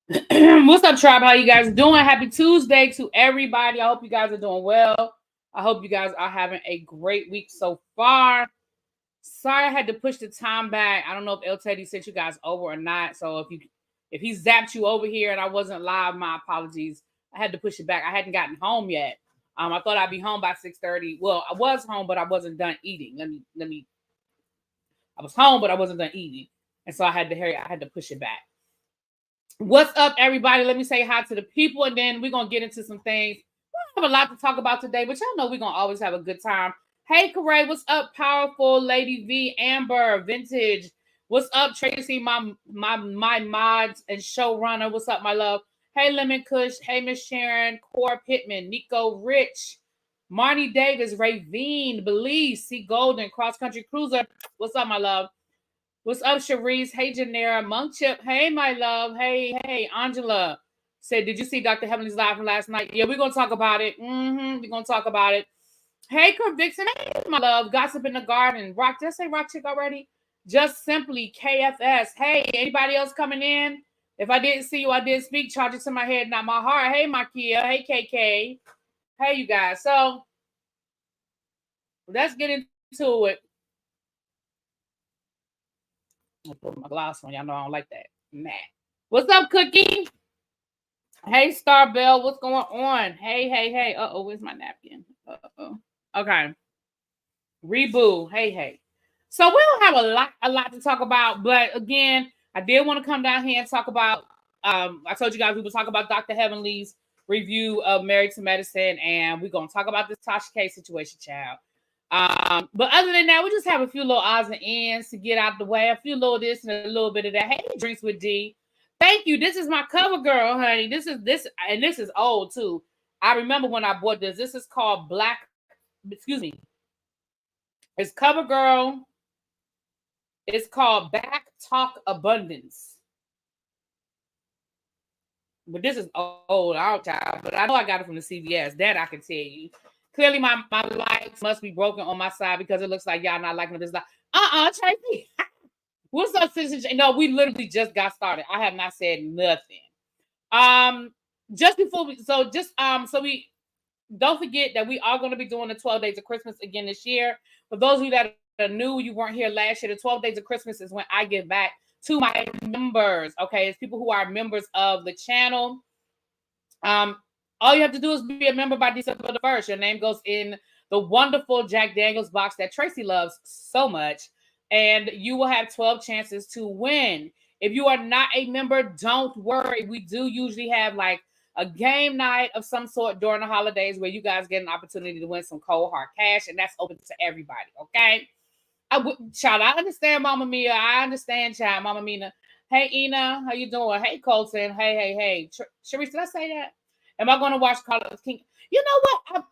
What's up, tribe? How you guys doing? Happy Tuesday to everybody. I hope you guys are doing well. I hope you guys are having a great week so far. Sorry I had to push the time back. I don't know if El Teddy sent you guys over or not. So if he zapped you over here and I wasn't live, my apologies. I had to push it back. I hadn't gotten home yet. I thought I'd be home by 6:30. Well, I was home, but I wasn't done eating. I was home, but I wasn't done eating. And so I had to push it back. What's up, everybody? Let me say hi to the people, and then we're going to get into some things. We have a lot to talk about today, but y'all know we're going to always have a good time. Hey, Corey, what's up, powerful Lady V, Amber, Vintage? What's up, Tracy, my mods and showrunner? What's up, my love? Hey, Lemon Kush. Hey, Miss Sharon, Core Pittman, Nico Rich, Marnie Davis, Ravine, Belize, C Golden, Cross Country Cruiser. What's up, my love? What's up, Cherise? Hey, Janera. Monk Chip. Hey, my love. Hey, Angela. Said, did you see Dr. Heavenly's live from last night? Yeah, we're going to talk about it. We're going to talk about it. Hey, Kurt Vixen. Hey, my love. Gossip in the Garden. Rock. Did I say Rock Chick already? Just simply KFS. Hey, anybody else coming in? If I didn't see you, I did speak. Charge it to my head, not my heart. Hey, Makia. Hey, KK. Hey, you guys. So, let's get into it. I'll put my gloss on. Y'all know I don't like that. Nah. What's up, Cookie? Hey, Star Bell. What's going on? Hey. Uh-oh, where's my napkin? Uh-oh. Okay. Reboot. Hey. So we don't have a lot to talk about, but again, I did want to come down here and talk about, I told you guys we would talk about Dr. Heavenly's review of Married to Medicine, and we're going to talk about this Tasha K situation, child. But other than that, we just have a few little odds and ends to get out the way. A few little this and a little bit of that. Hey, Drinks with D. Thank you. This is my cover girl, honey. This is old too. I remember when I bought this. This is called It's cover girl. It's called Back Talk Abundance. But this is old, child. But I know I got it from the CVS. That I can tell you. Clearly, my lights must be broken on my side because it looks like y'all not liking this. Tracy. What's up, citizen? No, we literally just got started. I have not said nothing. Just before so we don't forget that we are going to be doing the 12 Days of Christmas again this year. For those of you that are new, you weren't here last year, the 12 Days of Christmas is when I give back to my members. Okay, it's people who are members of the channel. All you have to do is be a member by December the 1st. Your name goes in the wonderful Jack Daniels box that Tracy loves so much. And you will have 12 chances to win. If you are not a member, don't worry. We do usually have like a game night of some sort during the holidays where you guys get an opportunity to win some cold hard cash. And that's open to everybody, okay? Child, I understand, Mama Mia. I understand, child, Mama Mina. Hey, Ina, how you doing? Hey, Colton. Hey. Sharice, did I say that? Am I going to watch Carlos King? You know what?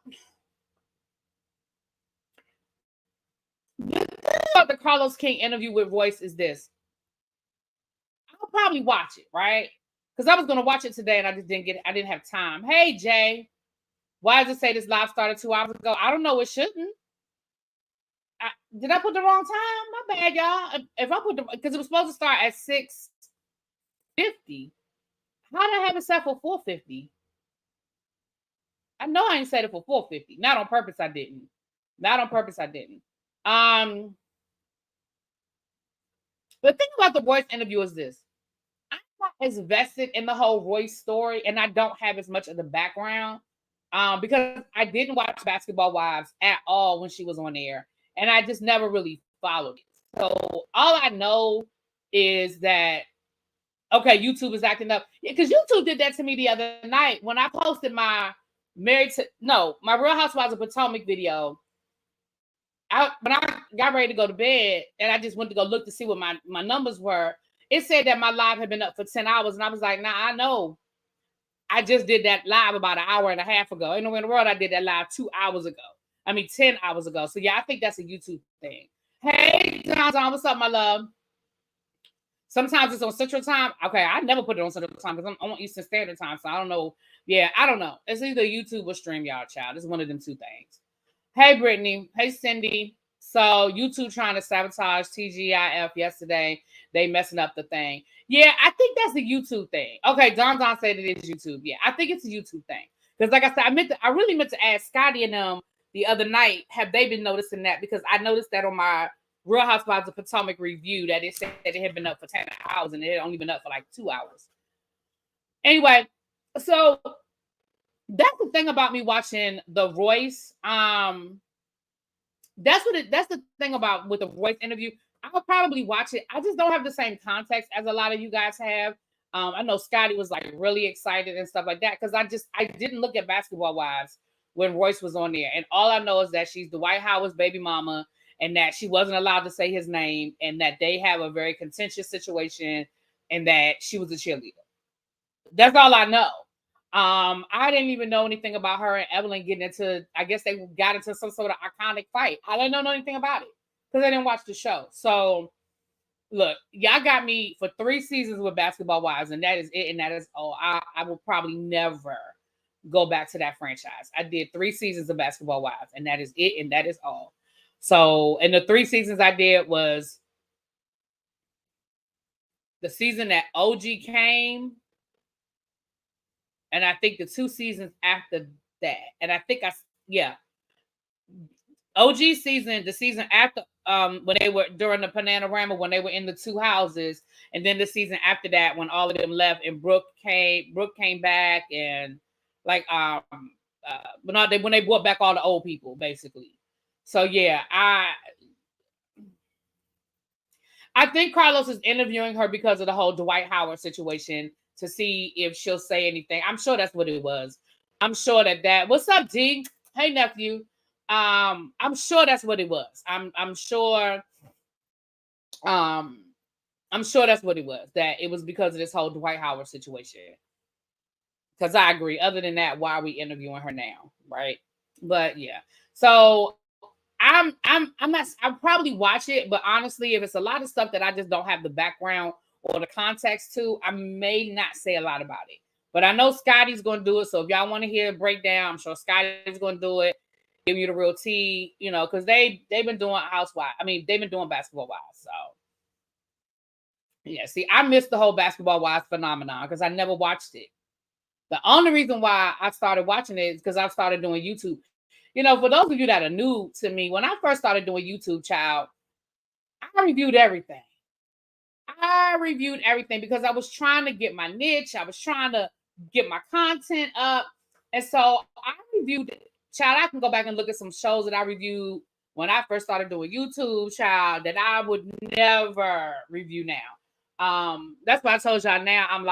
The thing about the Carlos King interview with Royce is this. I'll probably watch it, right? Because I was going to watch it today and I didn't have time. Hey, Jay. Why does it say this live started 2 hours ago? I don't know. It shouldn't. Did I put the wrong time? My bad, y'all. If I put because it was supposed to start at 6:50. How did I have it set for 4:50? I know I ain't set it for 4:50. Not on purpose, I didn't. The thing about the Royce interview is this. I'm not as vested in the whole Royce story, and I don't have as much of the background because I didn't watch Basketball Wives at all when she was on air, and I just never really followed it. So all I know is that, okay, YouTube is acting up. Because YouTube did that to me the other night when I posted my my Real Housewives of Potomac video. When I got ready to go to bed and I just went to go look to see what my numbers were, it said that my live had been up for 10 hours. And I was like, nah, I know. I just did that live about an hour and a half ago. Ain't nowhere in the world I did that live 10 hours ago. So yeah, I think that's a YouTube thing. Hey, John, what's up, my love? Sometimes it's on Central Time. Okay, I never put it on Central Time because I'm on Eastern Standard Time. So I don't know. Yeah, I don't know. It's either YouTube or StreamYard, child. It's one of them two things. Hey, Brittany. Hey, Cindy. So YouTube trying to sabotage TGIF yesterday. They messing up the thing. Yeah, I think that's a YouTube thing. Okay, Don said it is YouTube. Yeah, I think it's a YouTube thing. Because like I said, I really meant to ask Scotty and them the other night, have they been noticing that? Because I noticed that on my Real Housewives of Potomac review that it said it had been up for 10 hours and it had only been up for like 2 hours. Anyway, so that's the thing about me watching The Royce. That's the thing about with the Royce interview. I would probably watch it. I just don't have the same context as a lot of you guys have. I know Scotty was like really excited and stuff like that because I didn't look at Basketball Wives when Royce was on there, and all I know is that she's Dwight Howard's baby mama, and that she wasn't allowed to say his name, and that they have a very contentious situation, and that she was a cheerleader. That's all I know. I didn't even know anything about her and Evelyn getting into, I guess they got into some sort of iconic fight. I didn't know anything about it because I didn't watch the show. So look, y'all got me for 3 seasons with Basketball Wives, and that is it, and that is all. I will probably never go back to that franchise. I did 3 seasons of Basketball Wives, and that is it, and that is all. So, and the 3 seasons I did was the season that OG came, and I think the 2 seasons after that. And I think OG season, the season after when they were during the Panorama, when they were in the 2 houses, and then the season after that when all of them left and Brooke came back, and like when they brought back all the old people basically. So yeah, I think Carlos is interviewing her because of the whole Dwight Howard situation to see if she'll say anything. I'm sure that's what it was. I'm sure that what's up, D? Hey, nephew. I'm sure that's what it was. I'm sure that's what it was. That it was because of this whole Dwight Howard situation. Because I agree. Other than that, why are we interviewing her now? Right. But yeah. So I'm not, I'll probably watch it, but honestly, if it's a lot of stuff that I just don't have the background or the context to, I may not say a lot about it. But I know Scotty's going to do it. So if y'all want to hear a breakdown, I'm sure Scotty's going to do it. Give you the real tea, you know, because they've been doing Housewives. I mean, they've been doing Basketball Wives. So yeah, see, I missed the whole Basketball Wives phenomenon because I never watched it. The only reason why I started watching it is because I started doing YouTube. You know, for those of you that are new to me, when I first started doing YouTube, child, I reviewed everything. Because I was trying to get my niche. I was trying to get my content up. And so I reviewed it. Child, I can go back and look at some shows that I reviewed when I first started doing YouTube, child, that I would never review now. That's why I told y'all now I'm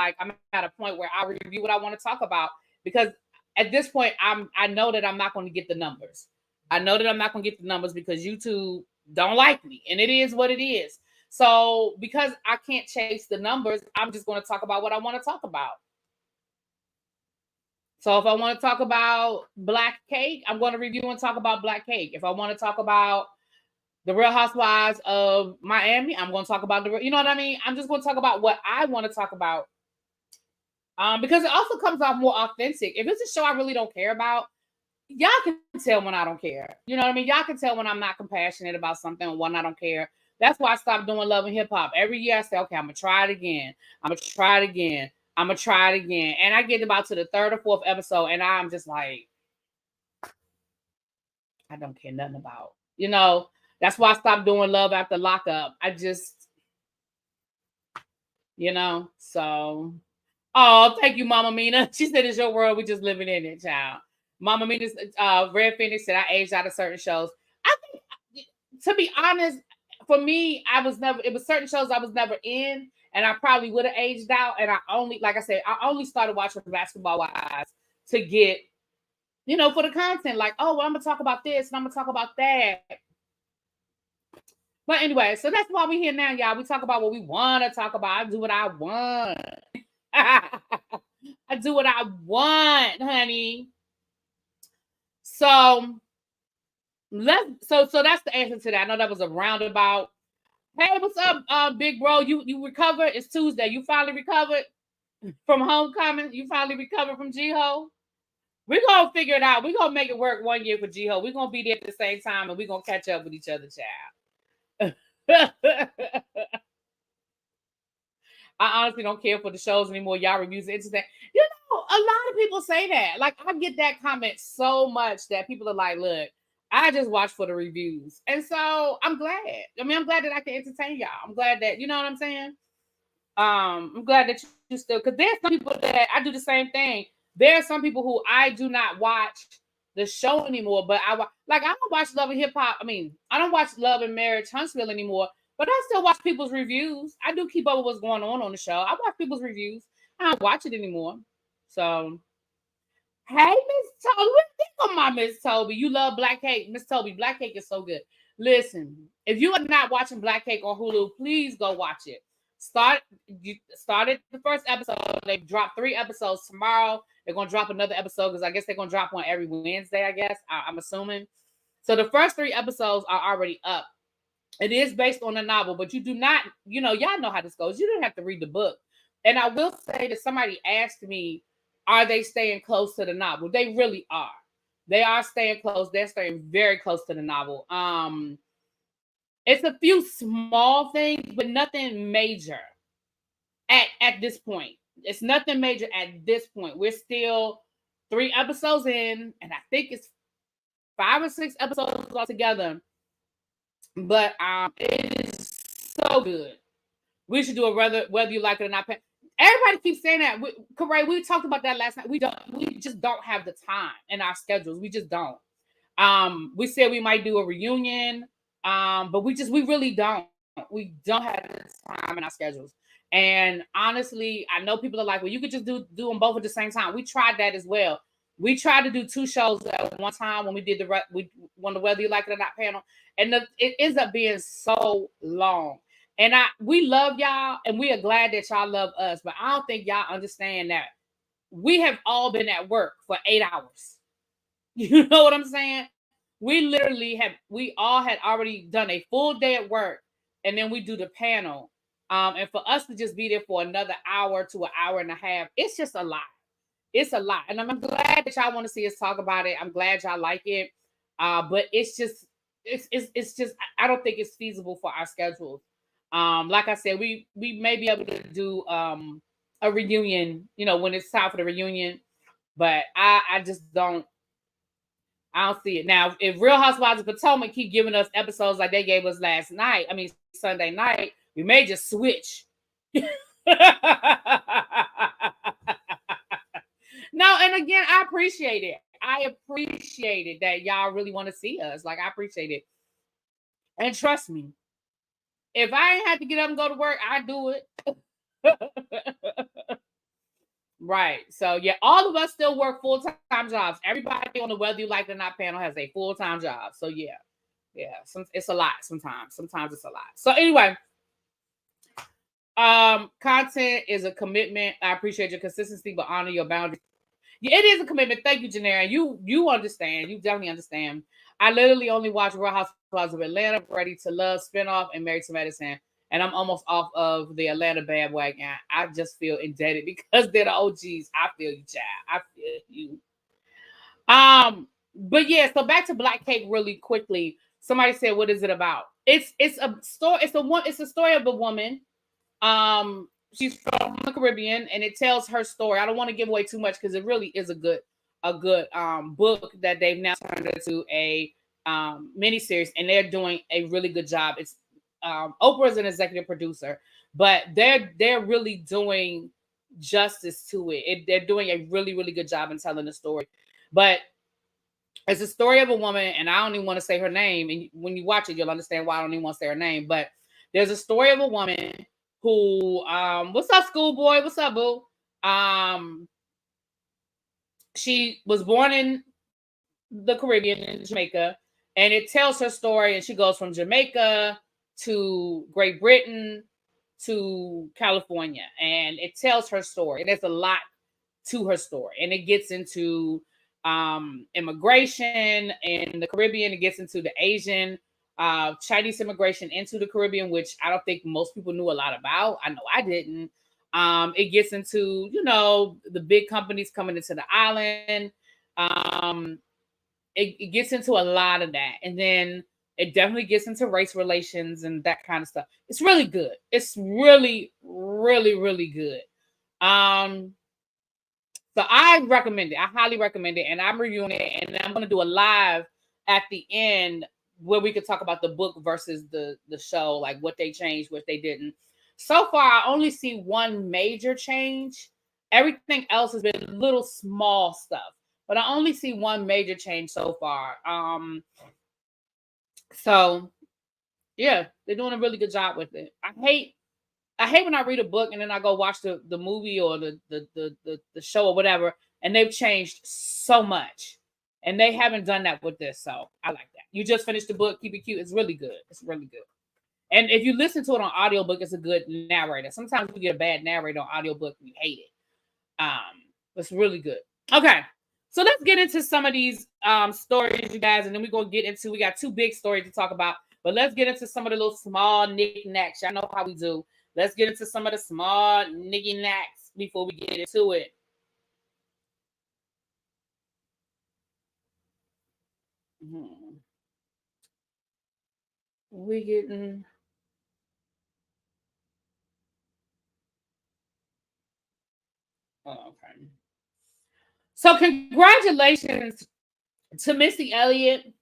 at a point where I review what I want to talk about, because at this point I know that I'm not going to get the numbers. I know that I'm not going to get the numbers because YouTube don't like me, and it is what it is. So because I can't chase the numbers, I'm just going to talk about what I want to talk about. So if I want to talk about Black Cake, I'm going to review and talk about Black Cake. If I want to talk about the Real Housewives of Miami, I'm going to talk about you know what I mean? I'm just going to talk about what I want to talk about. Because it also comes off more authentic. If it's a show I really don't care about, y'all can tell when I don't care. You know what I mean? Y'all can tell when I'm not compassionate about something or when I don't care. That's why I stopped doing Love and Hip Hop. Every year I say, okay, I'm going to try it again. I'm going to try it again. I'm going to try it again. And I get about to the 3rd or 4th episode and I'm just like, I don't care nothing about. You know, that's why I stopped doing Love After Lockup. I just, you know, so. Oh, thank you, Mama Mina. She said, it's your world. We just living in it, child. Mama Mina's Red Phoenix said I aged out of certain shows. I think, to be honest, for me, it was certain shows I was never in, and I probably would have aged out. And I only started watching Basketball Wives to get, you know, for the content. Like, oh, well, I'm gonna talk about this and I'm gonna talk about that. But anyway, so that's why we're here now, y'all. We talk about what we want to talk about. I do what I want. I do what I want, honey. So so that's the answer to that. I know that was a roundabout. Hey, what's up, big bro? You recovered? It's Tuesday. You finally recovered from homecoming? You finally recovered from G-Ho? We're gonna figure it out. We're gonna make it work one year for G-Ho. We're gonna be there at the same time and we're gonna catch up with each other, child. I honestly don't care for the shows anymore. Y'all reviews are interesting. You know, a lot of people say that. Like, I get that comment so much that people are like, look, I just watch for the reviews. And so I'm glad. I mean, I'm glad that I can entertain y'all. I'm glad that, you know what I'm saying? I'm glad that you still, because there's some people that I do the same thing. There are some people who I do not watch the show anymore, but I don't watch Love and Hip Hop. I mean, I don't watch Love and Marriage Huntsville anymore, but I still watch people's reviews. I do keep up with what's going on the show. I watch people's reviews. I don't watch it anymore. So, hey, Miss Toby, what you think of my Miss Toby? You love Black Cake, Miss Toby. Black Cake is so good. Listen, if you are not watching Black Cake on Hulu, please go watch it. You started the first episode. They dropped 3 episodes tomorrow. They're gonna drop another episode because I guess they're gonna drop one every Wednesday. I guess I'm assuming. So the first 3 episodes are already up. It is based on a novel, but you do not, y'all know how this goes. You don't have to read the book. And I will say that somebody asked me, are they staying close to the novel? They really are. They are staying close. They're staying very close to the novel. It's a few small things, but nothing major at this point. It's nothing major at this point. We're still 3 episodes in, and I think it's 5 or 6 episodes altogether. But it is so good. We should do a whether you like it or not. Everybody keeps saying that. Correct. We talked about that last night. We just don't have the time in our schedules. We just don't. We said we might do a reunion. But we really don't. We don't have the time in our schedules. And honestly, I know people are like, well, you could just do them both at the same time. We tried that as well. We tried to do 2 shows at one time when we did the Whether You Like It or Not panel, and it ends up being so long. And we love y'all, and we are glad that y'all love us. But I don't think y'all understand that we have all been at work for 8 hours. You know what I'm saying? We all had already done a full day at work, and then we do the panel. And for us to just be there for another hour to an hour and a half, it's just a lot. It's a lot. And I'm glad that y'all want to see us talk about it. I'm glad y'all like it. But it's just, I don't think it's feasible for our schedules. Like I said, we may be able to do a reunion, when it's time for the reunion. But I just don't. I don't see it. Now, if Real Housewives of Potomac keep giving us episodes like they gave us Sunday night, we may just switch. No, and again, I appreciate it. I appreciate it that y'all really want to see us. Like, I appreciate it. And trust me, if I ain't had to get up and go to work, I'd do it. Right. So, yeah, all of us still work full-time jobs. Everybody on the Whether You Like It or Not panel has a full-time job. So, yeah. Yeah. It's a lot sometimes. Sometimes it's a lot. So, anyway, content is a commitment. I appreciate your consistency, but honor your boundaries. Yeah, it is a commitment. Thank you, Janera. You understand. You definitely understand. I literally only watch Real Housewives of Atlanta, Ready to Love, Spinoff, and Married to Madison. And I'm almost off of the Atlanta bandwagon. I just feel indebted because they're the OGs. I feel you, child. I feel you. But yeah, so back to Black Cake really quickly. Somebody said, what is it about? It's a story, it's a story of a woman. She's from the Caribbean, and it tells her story. I don't want to give away too much because it really is a good book that they've now turned into a miniseries, and they're doing a really good job. It's Oprah is an executive producer, but they're really doing justice to it. They're doing a really, really good job in telling the story. But it's a story of a woman, and I don't even want to say her name. And when you watch it, you'll understand why I don't even want to say her name. But there's a story of a woman who, what's up, schoolboy? What's up, boo? She was born in the Caribbean, in Jamaica, and it tells her story. And she goes from Jamaica to Great Britain to California, and it tells her story. And there's a lot to her story, and it gets into immigration in the Caribbean. It gets into the Asian, Chinese immigration into the Caribbean, which I don't think most people knew a lot about. I know I didn't. It gets into, the big companies coming into the island. It gets into a lot of that, and then it definitely gets into race relations and that kind of stuff. It's really good. It's really, really, really good. So I recommend it. I highly recommend it, and I'm reviewing it, and I'm going to do a live at the end where we could talk about the book versus the show, like what they changed, what they didn't. So far, I only see one major change. Everything else has been little small stuff, but I only see one major change so far. So yeah, they're doing a really good job with it. I hate when I read a book and then I go watch the movie or the show or whatever, and they've changed so much. And they haven't done that with this. So I like that. You just finished the book, keep it cute. It's really good. It's really good. And if you listen to it on audiobook, it's a good narrator. Sometimes we get a bad narrator on audiobook and you hate it. It's really good. Okay. So let's get into some of these stories, you guys, and then we're gonna get into, we got two big stories to talk about, but let's get into some of the little small knickknacks. Y'all know how we do. Let's get into some of the small knickknacks before we get into it. We getting okay. So congratulations to Missy Elliott.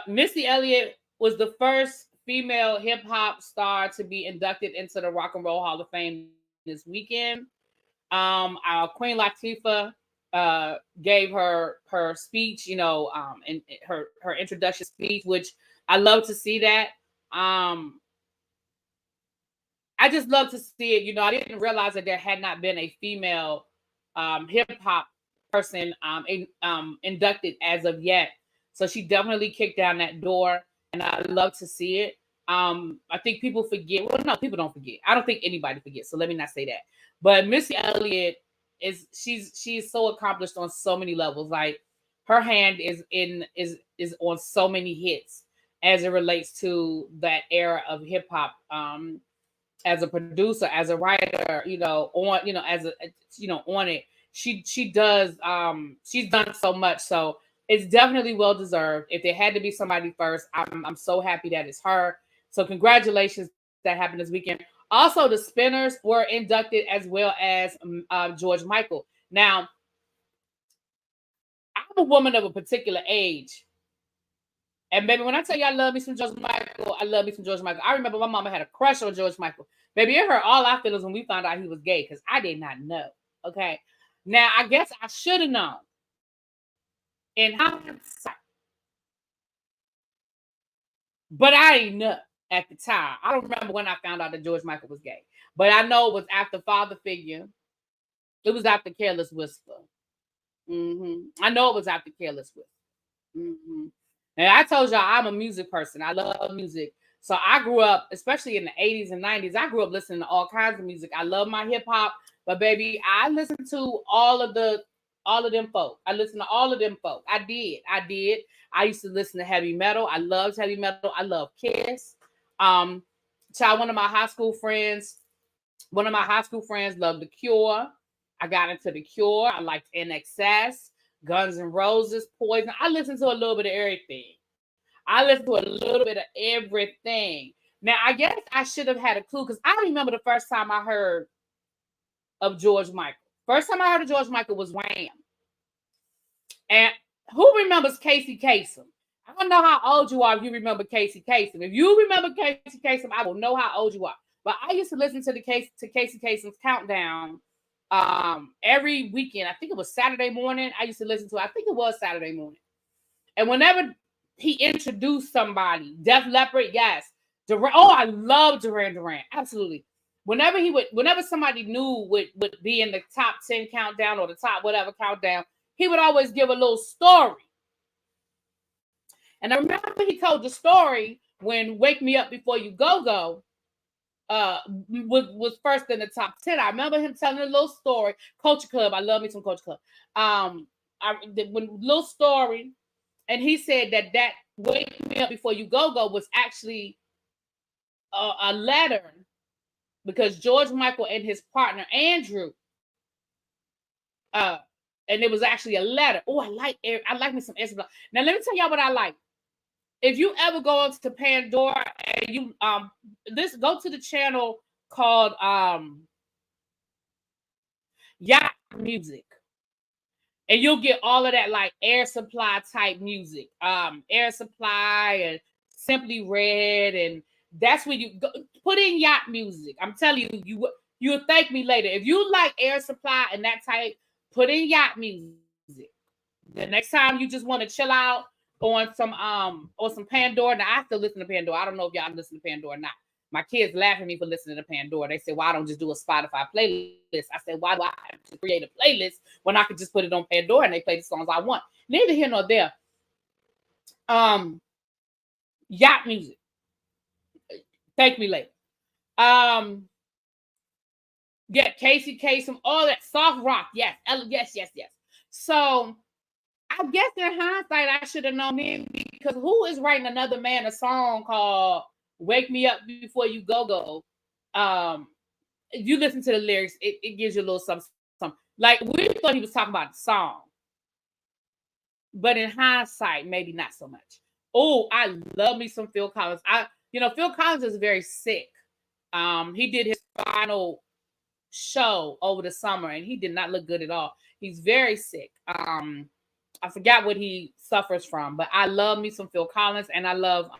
Missy Elliott was the first female hip hop star to be inducted into the Rock and Roll Hall of Fame this weekend. Our Queen Latifah gave her speech, and her introduction speech, which I love to see that. I just love to see it. I didn't realize that there had not been a female hip hop person inducted as of yet. So she definitely kicked down that door, and I love to see it. I think people forget. Well, no, people don't forget. I don't think anybody forgets. So let me not say that. But Missy Elliott she's so accomplished on so many levels. Like her hand is on so many hits as it relates to that era of hip hop. As a producer, as a writer, as a on it. She does she's done so much. So it's definitely well deserved. If there had to be somebody first, I'm so happy that it's her. So congratulations, that happened this weekend. Also, the Spinners were inducted as well as George Michael. Now, I'm a woman of a particular age. And baby, when I tell you I love me some George Michael, I love me some George Michael. I remember my mama had a crush on George Michael. Baby, it hurt all our feelings when we found out he was gay because I did not know. Okay. Now, I guess I should have known. In hindsight. But I didn't know at the time. I don't remember when I found out that George Michael was gay. But I know it was after Father Figure. It was after Careless Whisper. I know it was after Careless Whisper. And I told y'all I'm a music person. I love music. So I grew up, especially in the 80s and 90s, I grew up listening to all kinds of music. I love my hip hop, but baby, I listened to all of them folk. I listened to all of them folk. I did. I used to listen to heavy metal. I loved heavy metal. I love Kiss. Child, one of my high school friends loved The Cure. I got into The Cure. I liked NXS, Guns N' Roses, Poison. I listened to a little bit of everything. Now, I guess I should have had a clue because I remember the first time I heard of George Michael. First time I heard of George Michael was Wham. And who remembers Casey Kasem? I don't know how old you are if you remember Casey Kasem. If you remember Casey Kasem, I will know how old you are. But I used to listen to Casey Kasem's Countdown every weekend. I think it was Saturday morning. I used to listen to it. I think it was Saturday morning. And whenever he introduced somebody, Def Leppard, yes. I love Duran Duran. Absolutely. Whenever somebody new would be in the top 10 countdown or the top whatever countdown, he would always give a little story. And I remember he told the story when Wake Me Up Before You Go was first in the top 10. I remember him telling a little story. Culture Club. I love me some Culture Club. Little story. And he said that Wake Me Up Before You Go was actually a letter because George Michael and his partner, Andrew, and it was actually a letter. Oh, I like me some air supply. Now let me tell y'all what I like. If you ever go to Pandora and you go to the channel called Yacht Music, and you'll get all of that like Air Supply type music, Air Supply and Simply Red, and that's when you go, put in Yacht Music. I'm telling you, you'll thank me later if you like Air Supply and that type. Put in Yacht Music. The next time you just want to chill out on some Pandora. Now I still listen to Pandora. I don't know if y'all listen to Pandora or not. My kids laugh at me for listening to Pandora. They say, "Why don't just do a Spotify playlist?" I said, "Why do I have to create a playlist when I could just put it on Pandora and they play the songs I want?" Neither here nor there. Yacht Music. Thank me later. Yeah, Casey Kasem, all that soft rock. Yes, yes. So I guess in hindsight, I should have known then, because who is writing another man a song called "Wake Me Up Before You Go"? If you listen to the lyrics, it gives you a little something. Like we thought he was talking about the song, but in hindsight, maybe not so much. Oh, I love me some Phil Collins. Phil Collins is very sick. He did his final show over the summer, and he did not look good at all. He's very sick. I forgot what he suffers from, but I love me some Phil Collins, and I love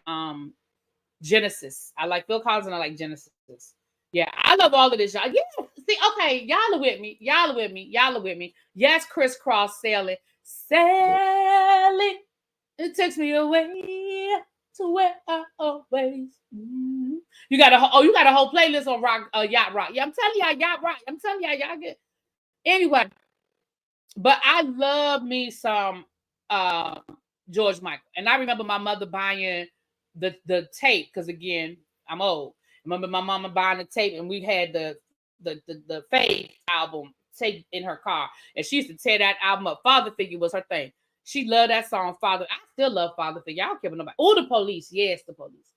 Genesis. I like Phil Collins and I like Genesis. Yeah, I love all of this, y'all. Yeah, see, okay, y'all are with me. Yes, crisscross sailing. It takes me away to where I always. Mm-hmm. You got a whole playlist on yacht rock. Yeah, I'm telling y'all, yacht rock. I'm telling y'all get. Anyway, but I love me some George Michael, and I remember my mother buying the tape, because again, I'm old. I remember my mama buying the tape, and we had the Faith album tape in her car, and she used to tear that album up. Father Figure was her thing. She loved that song, Father. I still love Father Figure. I don't care about nobody. Oh, the Police. Yes, the Police.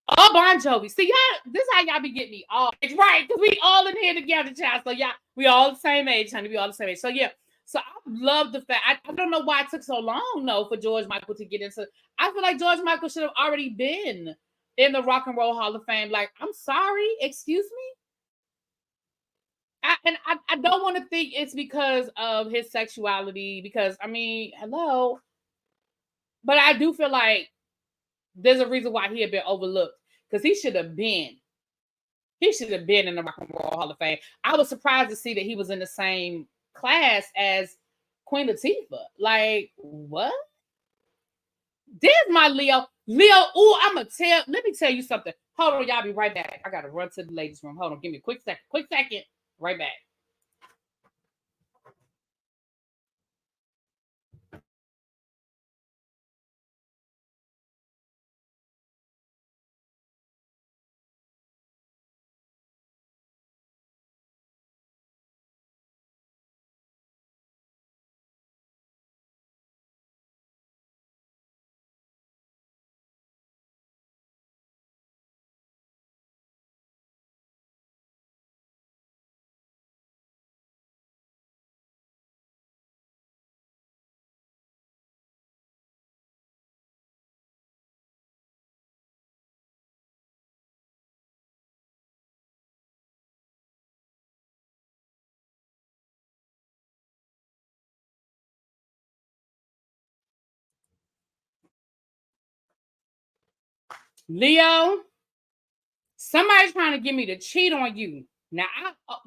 Oh, Bon Jovi. See, y'all, this is how y'all be getting me all right, because we all in here together, child. So y'all, we all the same age, honey. We all the same age. So yeah. So I love the fact. I don't know why it took so long, though, for George Michael to get into. I feel like George Michael should have already been in the Rock and Roll Hall of Fame. Like, I'm sorry, excuse me. I don't want to think it's because of his sexuality, because I mean, hello. But I do feel like there's a reason why he had been overlooked, because he should have been. He should have been in the Rock and Roll Hall of Fame. I was surprised to see that he was in the same class as Queen Latifah. Like, what? There's my Leo. Let me tell you something. Hold on, y'all be right back. I gotta run to the ladies' room. Hold on, give me a quick second. Right back. Leo, somebody's trying to get me to cheat on you. Now,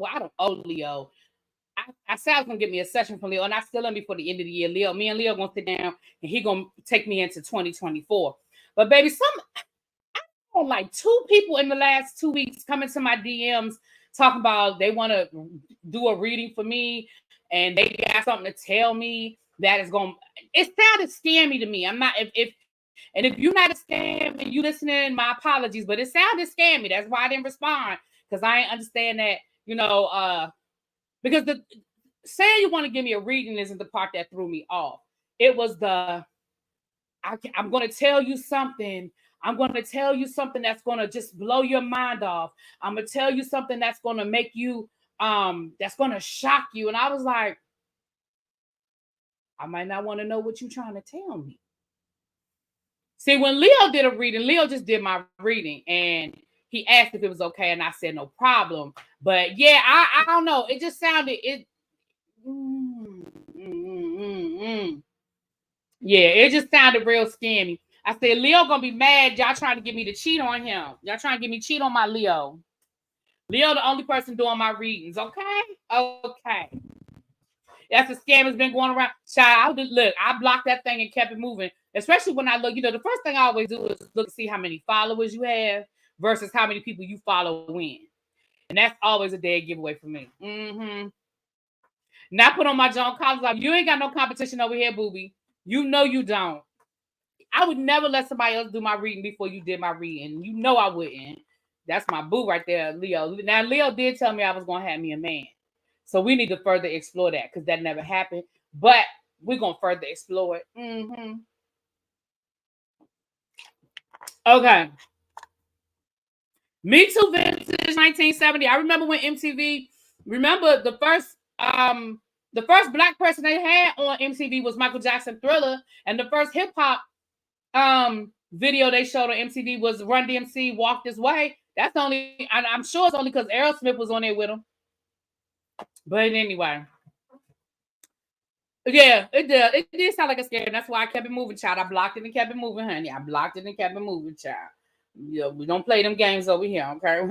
I don't owe Leo. I said I was gonna get me a session from Leo, and I still am before the end of the year. Me and Leo gonna sit down, and he gonna take me into 2024. But baby, like 2 people in the last 2 weeks coming to my DMs talking about they want to do a reading for me, and they got something to tell me that is going. It sounded scammy to me. I'm not if you're not a scam and you listening, my apologies, but it sounded scammy. That's why I didn't respond, because I didn't understand that, because the saying you want to give me a reading isn't the part that threw me off. It was I'm going to tell you something. I'm going to tell you something that's going to just blow your mind off. I'm going to tell you something that's going to make you, that's going to shock you. And I was like, I might not want to know what you're trying to tell me. See, when Leo did a reading, Leo just did my reading, and he asked if it was okay, and I said no problem. But yeah, I don't know. It just sounded Yeah, it just sounded real scammy. I said Leo gonna be mad. Y'all trying to get me to cheat on him. Y'all trying to get me cheat on my Leo. Leo, the only person doing my readings. Okay, okay. That's a scam that's been going around. Child, look, I blocked that thing and kept it moving. Especially when I look, the first thing I always do is look to see how many followers you have versus how many people you follow in. And that's always a dead giveaway for me. Now put on my John Collins like, you ain't got no competition over here, booby. You know you don't. I would never let somebody else do my reading before you did my reading. You know I wouldn't. That's my boo right there, Leo. Now, Leo did tell me I was going to have me a man. So we need to further explore that because that never happened. But we're going to further explore it. Okay. Me Too Vintage 1970. I remember when MTV, the first black person they had on MTV was Michael Jackson Thriller. And the first hip hop video they showed on MTV was Run DMC Walk This Way. That's only, I'm sure it's only because Aerosmith was on there with him. But anyway. Yeah, it did. It did sound like a scare. That's why I kept it moving, child. I blocked it and kept it moving, honey. I blocked it and kept it moving, child. Yeah, we don't play them games over here, okay?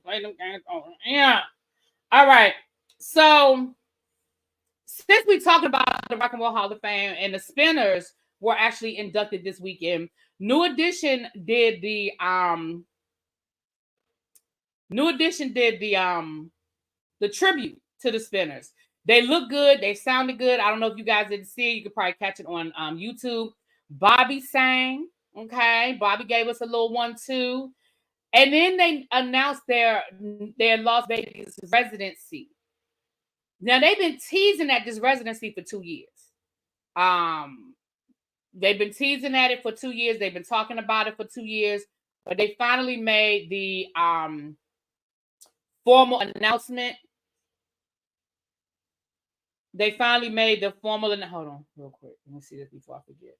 Play them games over here. All right. So, since we talked about the Rock and Roll Hall of Fame and the Spinners were actually inducted this weekend, New Edition did the tribute to the Spinners. They look good. They sounded good. I don't know if you guys didn't see it. You could probably catch it on YouTube. Bobby sang. Okay. Bobby gave us a little 1-2. And then they announced their Las Vegas residency. Now, they've been teasing at this residency for 2 years. They've been teasing at it for 2 years. They've been talking about it for 2 years. But they finally made the formal announcement. They finally made the formal. Hold on, real quick. Let me see this before I forget.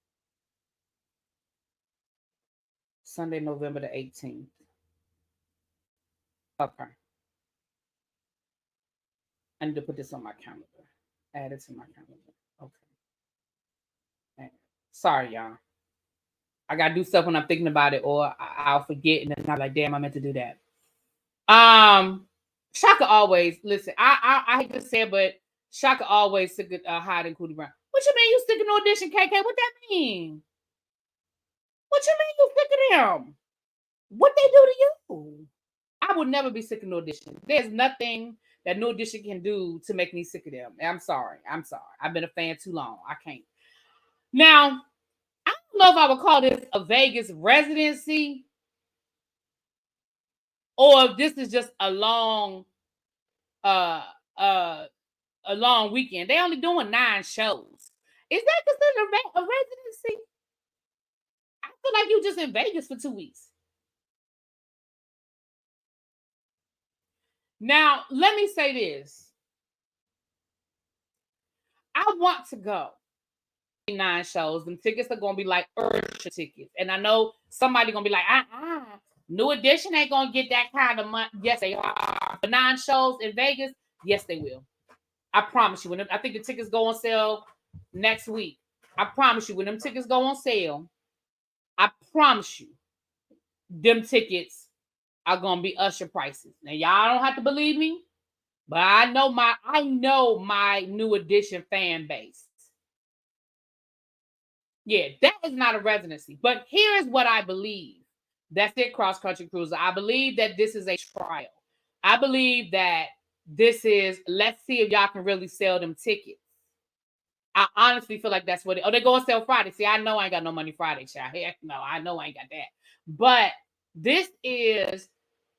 Sunday, November the 18th. Okay. I need to put this on my calendar. Add it to my calendar. Okay. Sorry, y'all. I gotta do stuff when I'm thinking about it, or I'll forget, and then I'm like, damn, I meant to do that. Shaka always listen. I hate to say it, but Shaka always took a hide in Cootie Brown. What you mean you stick an audition, KK? What that mean? What you mean you sick of them? What they do to you? I would never be sick of no audition. There's nothing that no audition can do to make me sick of them. I'm sorry. I've been a fan too long. I can't. Now, I don't know if I would call this a Vegas residency or if this is just a long weekend. They only doing 9 shows. Is that considered a residency? I feel like you just in Vegas for 2 weeks. Now, let me say this. I want to go. 9 shows. Them tickets are gonna be like Ursha tickets. And I know somebody gonna be like, New Edition ain't gonna get that kind of money. Yes, they are. The 9 shows in Vegas, yes, they will. I promise you. I think the tickets go on sale next week. I promise you, when them tickets go on sale, I promise you, them tickets are gonna be Usher prices. Now, y'all don't have to believe me, but I know my New Edition fan base. Yeah, that is not a residency. But here is what I believe. That's it, Cross Country Cruiser. I believe that this is a trial. I believe that this is, let's see if y'all can really sell them tickets. I honestly feel like that's what they go on sale Friday. See, I know I ain't got no money Friday, child. Heck no, I know I ain't got that. But this is,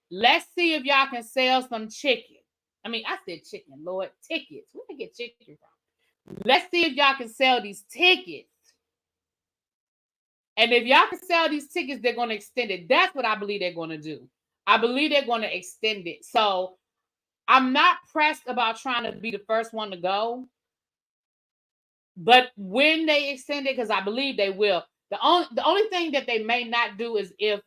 let's see if y'all can sell some chicken. I mean, I said chicken, Lord, tickets. Where did I get chicken from? Let's see if y'all can sell these tickets. And if y'all can sell these tickets, they're going to extend it. That's what I believe they're going to do. I believe they're going to extend it. So I'm not pressed about trying to be the first one to go. But when they extend it, because I believe they will, the only thing that they may not do is if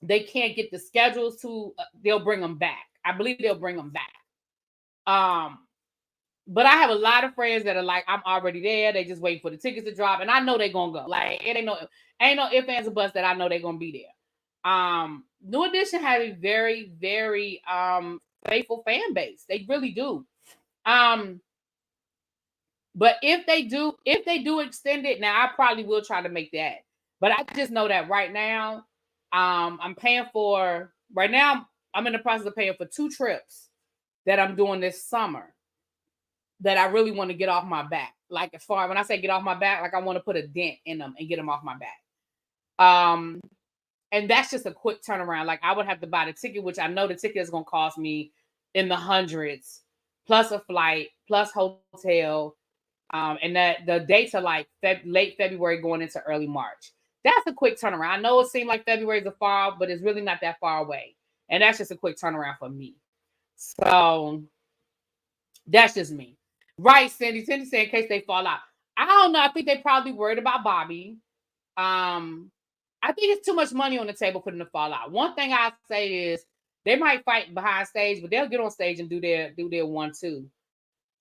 they can't get the schedules to, they'll bring them back. I believe they'll bring them back. But I have a lot of friends that are like, I'm already there. They just wait for the tickets to drop, and I know they're gonna go. Like, it ain't no ifs, ands, or buts that I know they're gonna be there. New Edition have a very, very faithful fan base. They really do. But if they do extend it, now I probably will try to make that. But I just know that right now, I'm paying for right now. I'm in the process of paying for 2 trips that I'm doing this summer that I really want to get off my back. Like, as far when I say get off my back, like I want to put a dent in them and get them off my back. And that's just a quick turnaround. Like, I would have to buy the ticket, which I know the ticket is going to cost me in the hundreds, plus a flight, plus hotel. And that the dates are like late February going into early March. That's a quick turnaround. I know it seemed like February is far, but it's really not that far away. And that's just a quick turnaround for me. So that's just me. Right, Cindy. Cindy said in case they fall out. I don't know. I think they probably worried about Bobby. I think it's too much money on the table for them to fall out. One thing I say is they might fight behind stage, but they'll get on stage and do their 1-2.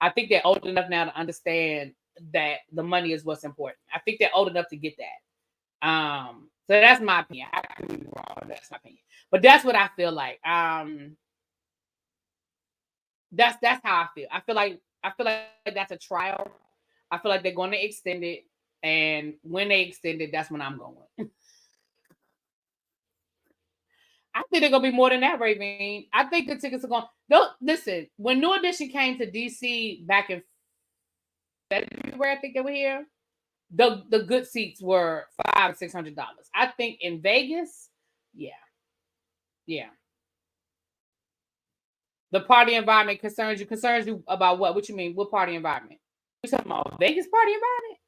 I think they're old enough now to understand that the money is what's important. I think they're old enough to get that. So that's my opinion. I could be wrong. That's my opinion. But that's what I feel like. That's how I feel. I feel like that's a trial. I feel like they're going to extend it, and when they extend it, that's when I'm going. I think they're gonna be more than that, Raven. I think the tickets are going. Don't listen. When New Edition came to DC back in February, I think they were here. The good seats were $500-$600. I think in Vegas, yeah. The party environment concerns you. Concerns you about what? What you mean? What party environment? You talking about Vegas party environment?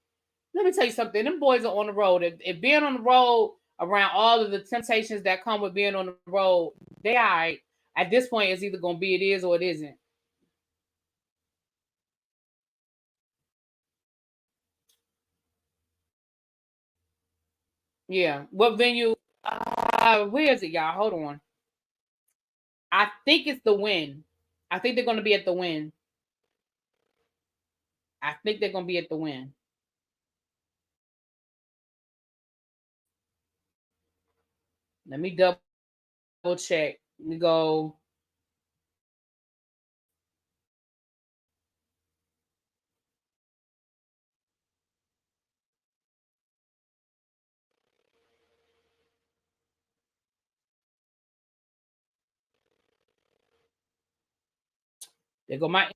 Let me tell you something. Them boys are on the road. If being on the road around all of the temptations that come with being on the road, they all right. At this point, it's either gonna be it is or it isn't. Yeah. What venue? Where is it, y'all? Hold on. I think it's the Win. I think they're gonna be at the Win. I think they're gonna be at the Win. Let me double check. Let me go. There go my.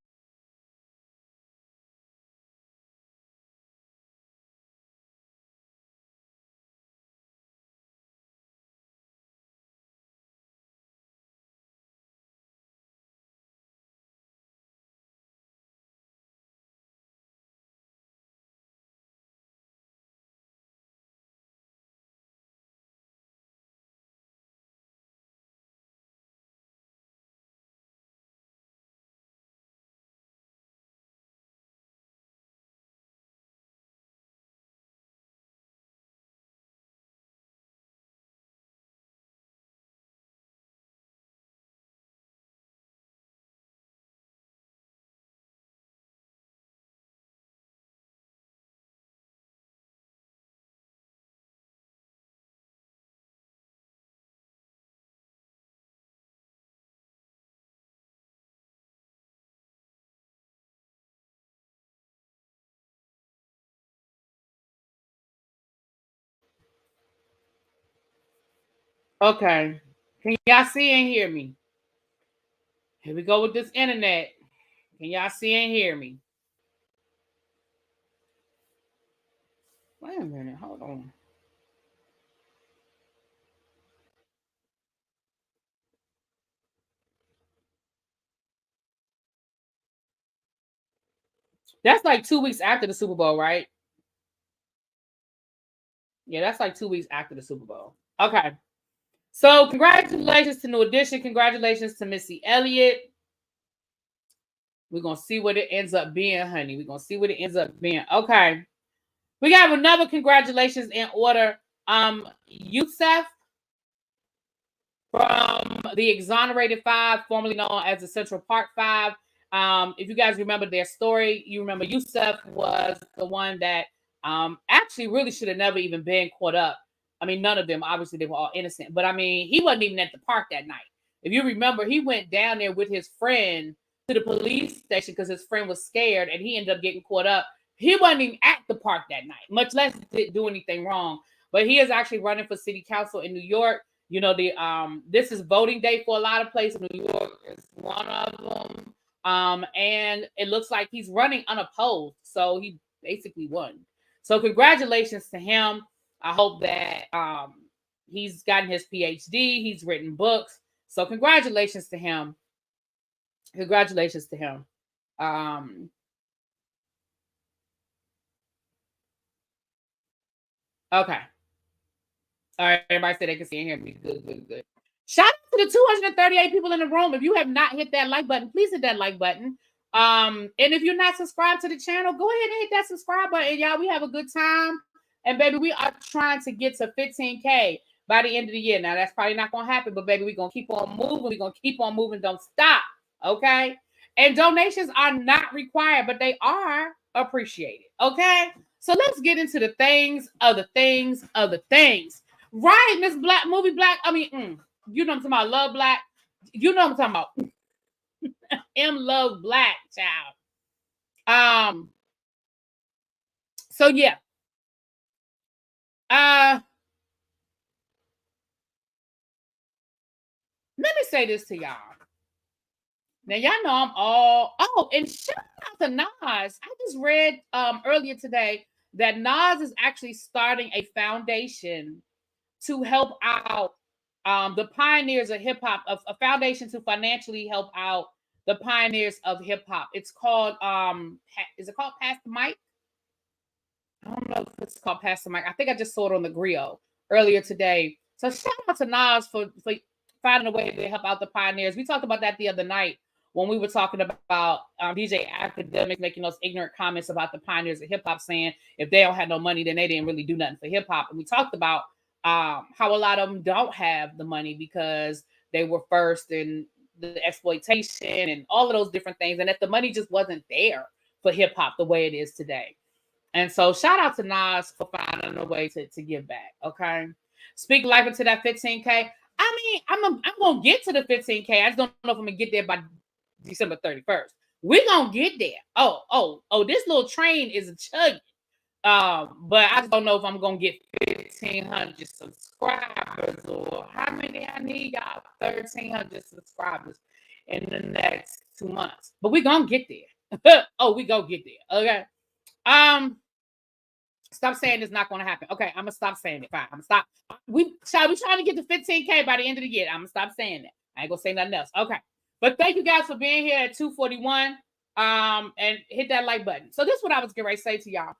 Okay. Can y'all see and hear me? Here we go with this internet. Can y'all see and hear me? Wait a minute. Hold on. That's like 2 weeks after the Super Bowl, right? Yeah, that's like 2 weeks after the Super Bowl. Okay. So congratulations to New Edition. Congratulations to Missy Elliott. We're going to see what it ends up being, honey. We're going to see what it ends up being. Okay. We got another congratulations in order. Youssef from the Exonerated Five, formerly known as the Central Park Five. If you guys remember their story, you remember Youssef was the one that actually really should have never even been caught up. I mean, none of them, obviously, they were all innocent. But I mean, he wasn't even at the park that night. If you remember, he went down there with his friend to the police station because his friend was scared and he ended up getting caught up. He wasn't even at the park that night, much less did do anything wrong. But he is actually running for city council in New York. You know, this is voting day for a lot of places. New York is one of them. And it looks like he's running unopposed. So he basically won. So congratulations to him. I hope that he's gotten his PhD. He's written books. So congratulations to him. Congratulations to him. Okay. All right, everybody said they can see and hear me. Good. Shout out to the 238 people in the room. If you have not hit that like button, please hit that like button. And if you're not subscribed to the channel, go ahead and hit that subscribe button. Y'all, we have a good time. And baby, we are trying to get to 15K by the end of the year. Now, that's probably not going to happen, but baby, we're going to keep on moving. We're going to keep on moving. Don't stop. Okay? And donations are not required, but they are appreciated. Okay? So let's get into the things of the things of the things. Right, Miss Black, movie Black. I mean, you know what I'm talking about. Love Black. You know what I'm talking about. M love Black, child. So yeah. Let me say this to y'all. Now y'all know I'm all and shout out to Nas. I just read earlier today that Nas is actually starting a foundation to help out the pioneers of hip hop, a foundation to financially help out the pioneers of hip hop. It's called is it called Pass the Mic? I don't know if it's called Pass the Mic. I think I just saw it on the grill earlier today. So shout out to Nas for finding a way to help out the pioneers. We talked about that the other night when we were talking about DJ Academic making those ignorant comments about the pioneers of hip hop, saying if they don't have no money, then they didn't really do nothing for hip hop. And we talked about how a lot of them don't have the money because they were first in the exploitation and all of those different things, and that the money just wasn't there for hip hop the way it is today. And so shout out to Nas for finding a way to give back. Okay. Speak life into that 15K. I mean, I'm gonna get to the 15K. I just don't know if I'm gonna get there by December 31st. We're gonna get there. Oh, this little train is a chugging. But I just don't know if I'm gonna get 1,500 subscribers or how many I need. Y'all 1,300 subscribers in the next 2 months. But we're gonna get there. We gonna get there. Okay. Stop saying it's not going to happen. Okay, I'm gonna stop saying it. Fine, I'm gonna stop. We trying to get to 15K by the end of the year. I'm gonna stop saying that. I ain't gonna say nothing else. Okay, but thank you guys for being here at 2:41. And hit that like button. So this is what I was getting ready to say to y'all.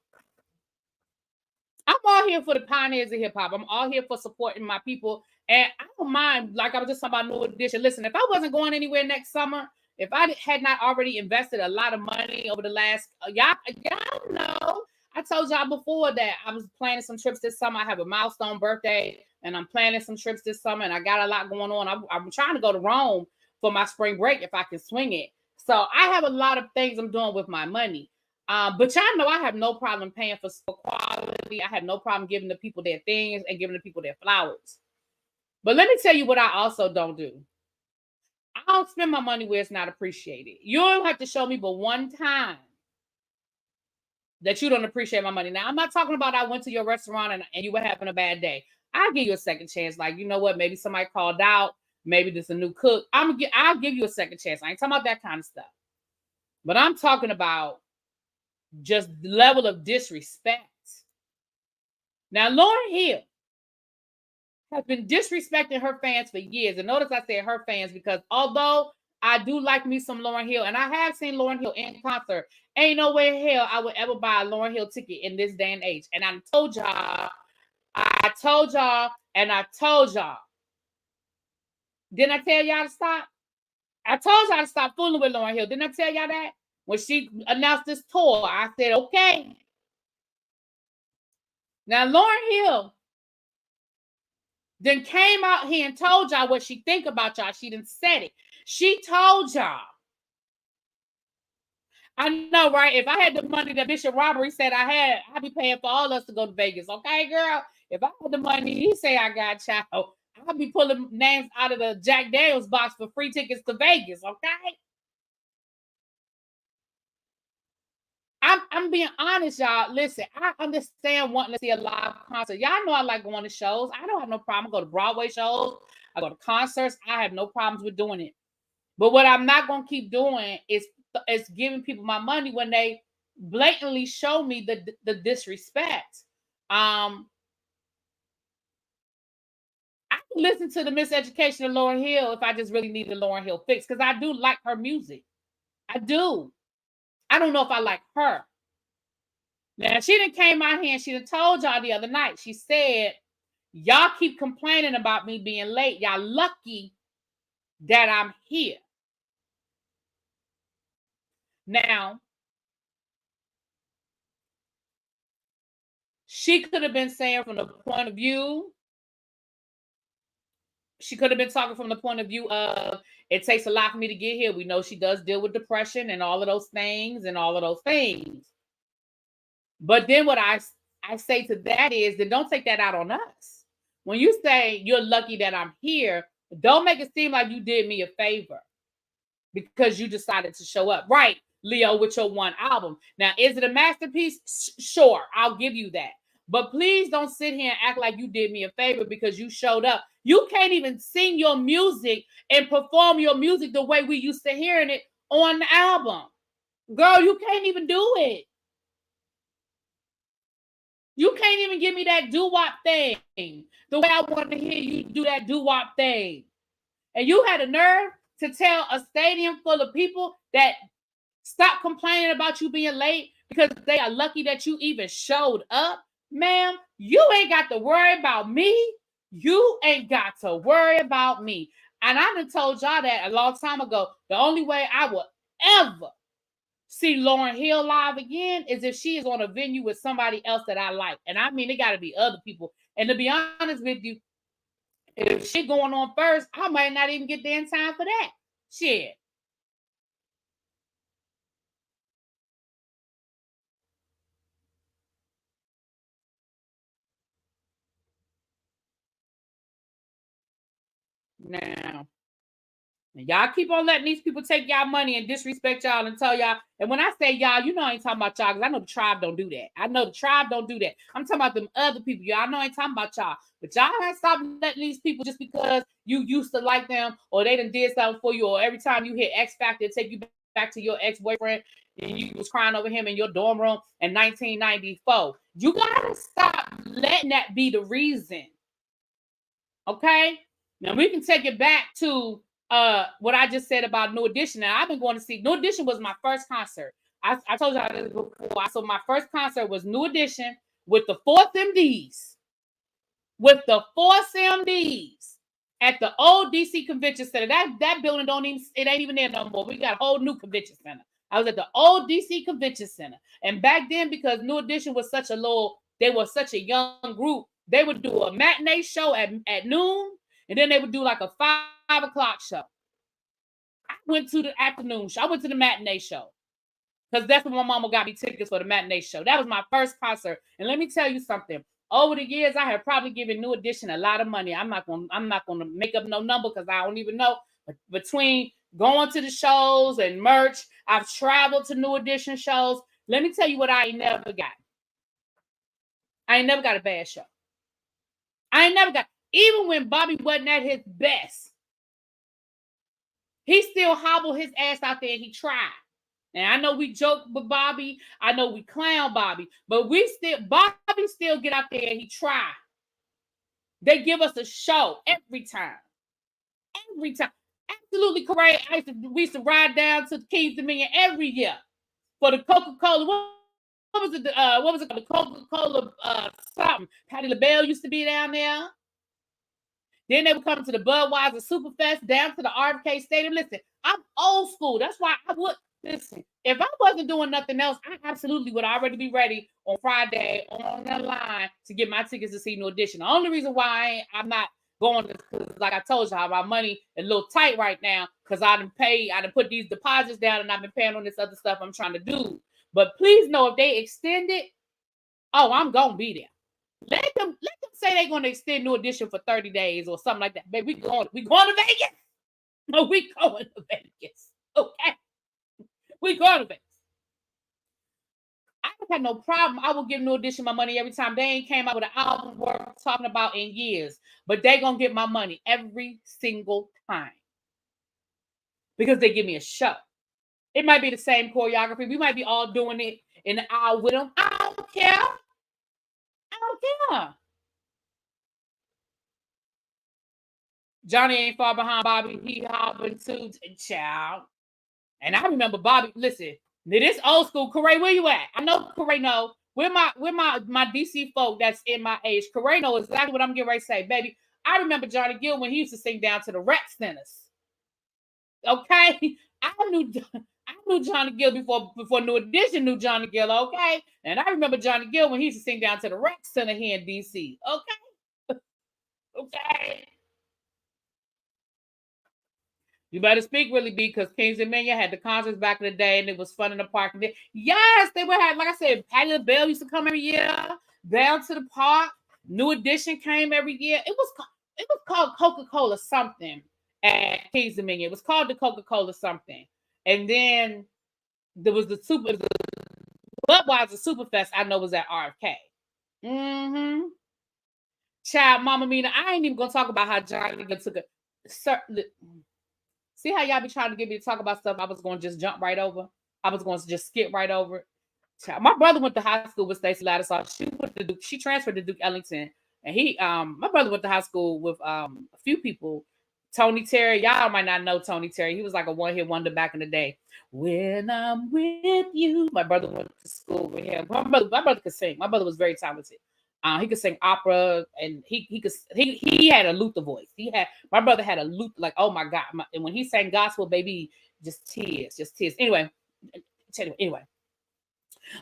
I'm all here for the pioneers of hip hop. I'm all here for supporting my people, and I don't mind. Like I was just talking about New Edition. Listen, if I wasn't going anywhere next summer, if I had not already invested a lot of money over the last, y'all know. I told y'all before that I was planning some trips this summer. I have a milestone birthday, and I'm planning some trips this summer, and I got a lot going on. I'm trying to go to Rome for my spring break if I can swing it. So I have a lot of things I'm doing with my money. But y'all know I have no problem paying for quality. I have no problem giving the people their things and giving the people their flowers. But let me tell you what I also don't do. I don't spend my money where it's not appreciated. You don't have to show me but one time that you don't appreciate my money. Now, I'm not talking about I went to your restaurant and you were having a bad day. I'll give you a second chance. Like, you know what? Maybe somebody called out. Maybe there's a new cook. I'll give you a second chance. I ain't talking about that kind of stuff. But I'm talking about just the level of disrespect. Now, Lauryn Hill has been disrespecting her fans for years. And notice I said her fans because although I do like me some Lauryn Hill, and I have seen Lauryn Hill in concert, ain't no way in hell I would ever buy a Lauryn Hill ticket in this day and age. And I told y'all. Didn't I tell y'all to stop? I told y'all to stop fooling with Lauryn Hill. Didn't I tell y'all that? When she announced this tour, I said, okay. Now, Lauryn Hill then came out here and told y'all what she think about y'all. She done said it. She told y'all. I know, right? If I had the money that Bishop Robbery said I had, I'd be paying for all us to go to Vegas. Okay, girl? If I had the money he say I got, child, I'd be pulling names out of the Jack Daniels box for free tickets to Vegas, okay? I'm being honest, y'all. Listen, I understand wanting to see a live concert. Y'all know I like going to shows. I don't have no problem. I go to Broadway shows. I go to concerts. I have no problems with doing it. But what I'm not going to keep doing is giving people my money when they blatantly show me the disrespect. I can listen to the Miseducation of Lauryn Hill if I just really need a Lauryn Hill fix, because I do like her music. I do. I don't know if I like her. Now, she done came out here and she done told y'all the other night. She said, y'all keep complaining about me being late. Y'all lucky that I'm here. Now, she could have been saying from the point of view, she could have been talking from the point of view of, it takes a lot for me to get here. We know she does deal with depression and all of those things. But then what I say to that is, then don't take that out on us. When you say you're lucky that I'm here, don't make it seem like you did me a favor because you decided to show up. Right, Leo, with your one album. Now, is it a masterpiece? Sure, I'll give you that. But please don't sit here and act like you did me a favor because you showed up. You can't even sing your music and perform your music the way we used to hearing it on the album. Girl, you can't even do it. You can't even give me that doo-wop thing the way I want to hear you do that doo-wop thing. And you had a nerve to tell a stadium full of people that stop complaining about you being late because they are lucky that you even showed up. Ma'am, you ain't got to worry about me. You ain't got to worry about me. And I done told y'all that a long time ago. The only way I will ever see Lauryn Hill live again is if she is on a venue with somebody else that I like. And I mean, it got to be other people. And to be honest with you, if shit going on first, I might not even get there in time for that. Shit. Now, y'all keep on letting these people take y'all money and disrespect y'all and tell y'all. And when I say y'all, you know I ain't talking about y'all because I know the tribe don't do that. I know the tribe don't do that. I'm talking about them other people. Y'all know I ain't talking about y'all. But y'all ain't stop letting these people just because you used to like them or they done did something for you, or every time you hit X Factor, take you back to your ex-boyfriend and you was crying over him in your dorm room in 1994. You gotta stop letting that be the reason. Okay? Now we can take it back to what I just said about New Edition. Now I've been going to see New Edition was my first concert. I told y'all this before. So my first concert was New Edition with the Force MDs. With the Force MDs at the old DC Convention Center. That building it ain't even there no more. We got a whole new convention center. I was at the old DC Convention Center. And back then, because New Edition was they were such a young group, they would do a matinee show at noon, and then they would do like a 5 o'clock show. I went to the afternoon show. I went to the matinee show because that's when my mama got me tickets for the matinee show. That was my first concert. And let me tell you something. Over the years, I have probably given New Edition a lot of money. I'm not gonna make up no number because I don't even know. But between going to the shows and merch, I've traveled to New Edition shows. Let me tell you what I ain't never got. I ain't never got a bad show. I ain't never got, even when Bobby wasn't at his best, he still hobbled his ass out there and he tried. And I know we joke with Bobby. I know we clown Bobby. But Bobby still get out there and he try. They give us a show every time. Every time. Absolutely correct. We used to ride down to Kings Dominion every year for the Coca-Cola. What was it? What was it called? The Coca-Cola something. Patti LaBelle used to be down there. Then they would come to the Budweiser Superfest, down to the RFK Stadium. Listen, I'm old school. That's why I would listen. If I wasn't doing nothing else, I absolutely would already be ready on Friday on the line to get my tickets to see New Edition. The only reason why I'm not going is because, like I told you, how my money is a little tight right now because I done put these deposits down and I've been paying on this other stuff I'm trying to do. But please know if they extend it, oh, I'm gonna be there. Let them say they're gonna extend New Edition for 30 days or something like that. Baby, we going to Vegas. No, we going to Vegas. Okay. We going to Vegas. I don't have no problem. I will give New Edition my money every time. They ain't came out with an album worth talking about in years. But they gonna get my money every single time. Because they give me a show. It might be the same choreography. We might be all doing it in the aisle with them. I don't care. I don't care. Johnny ain't far behind Bobby. He hopping too, child. And I remember Bobby. Listen, this old school. Corey, where you at? I know Corey know. Where my DC folk that's in my age. Corey knows exactly what I'm getting ready to say, baby. I remember Johnny Gill when he used to sing down to the rec centers. Okay, I knew Johnny Gill before New Edition knew Johnny Gill. Okay, and I remember Johnny Gill when he used to sing down to the rec center here in DC. Okay, okay. You better speak, Really B, because Kings and Mania had the concerts back in the day, and it was fun in the park. Yes, they would have, like I said, Patti LaBelle used to come every year. Down to the park. New Edition came every year. It was called Coca-Cola something at Kings and Mania. It was called the Coca-Cola something. And then there was the Budweiser Superfest, I know was at RFK. Mm-hmm. Child, Mama Mina, I ain't even gonna talk about how Johnny took a certain. See how y'all be trying to get me to talk about stuff I was going to just jump right over? I was going to just skip right over it. My brother went to high school with Stacey Lattisaw. She transferred to Duke Ellington. And my brother went to high school with a few people. Tony Terry. Y'all might not know Tony Terry. He was like a one-hit wonder back in the day. When I'm with you. My brother went to school with him. My brother could sing. My brother was very talented. He could sing opera, and he had a Luther voice. My brother had a Luther, like, oh my God. And when he sang gospel, baby, just tears. Anyway,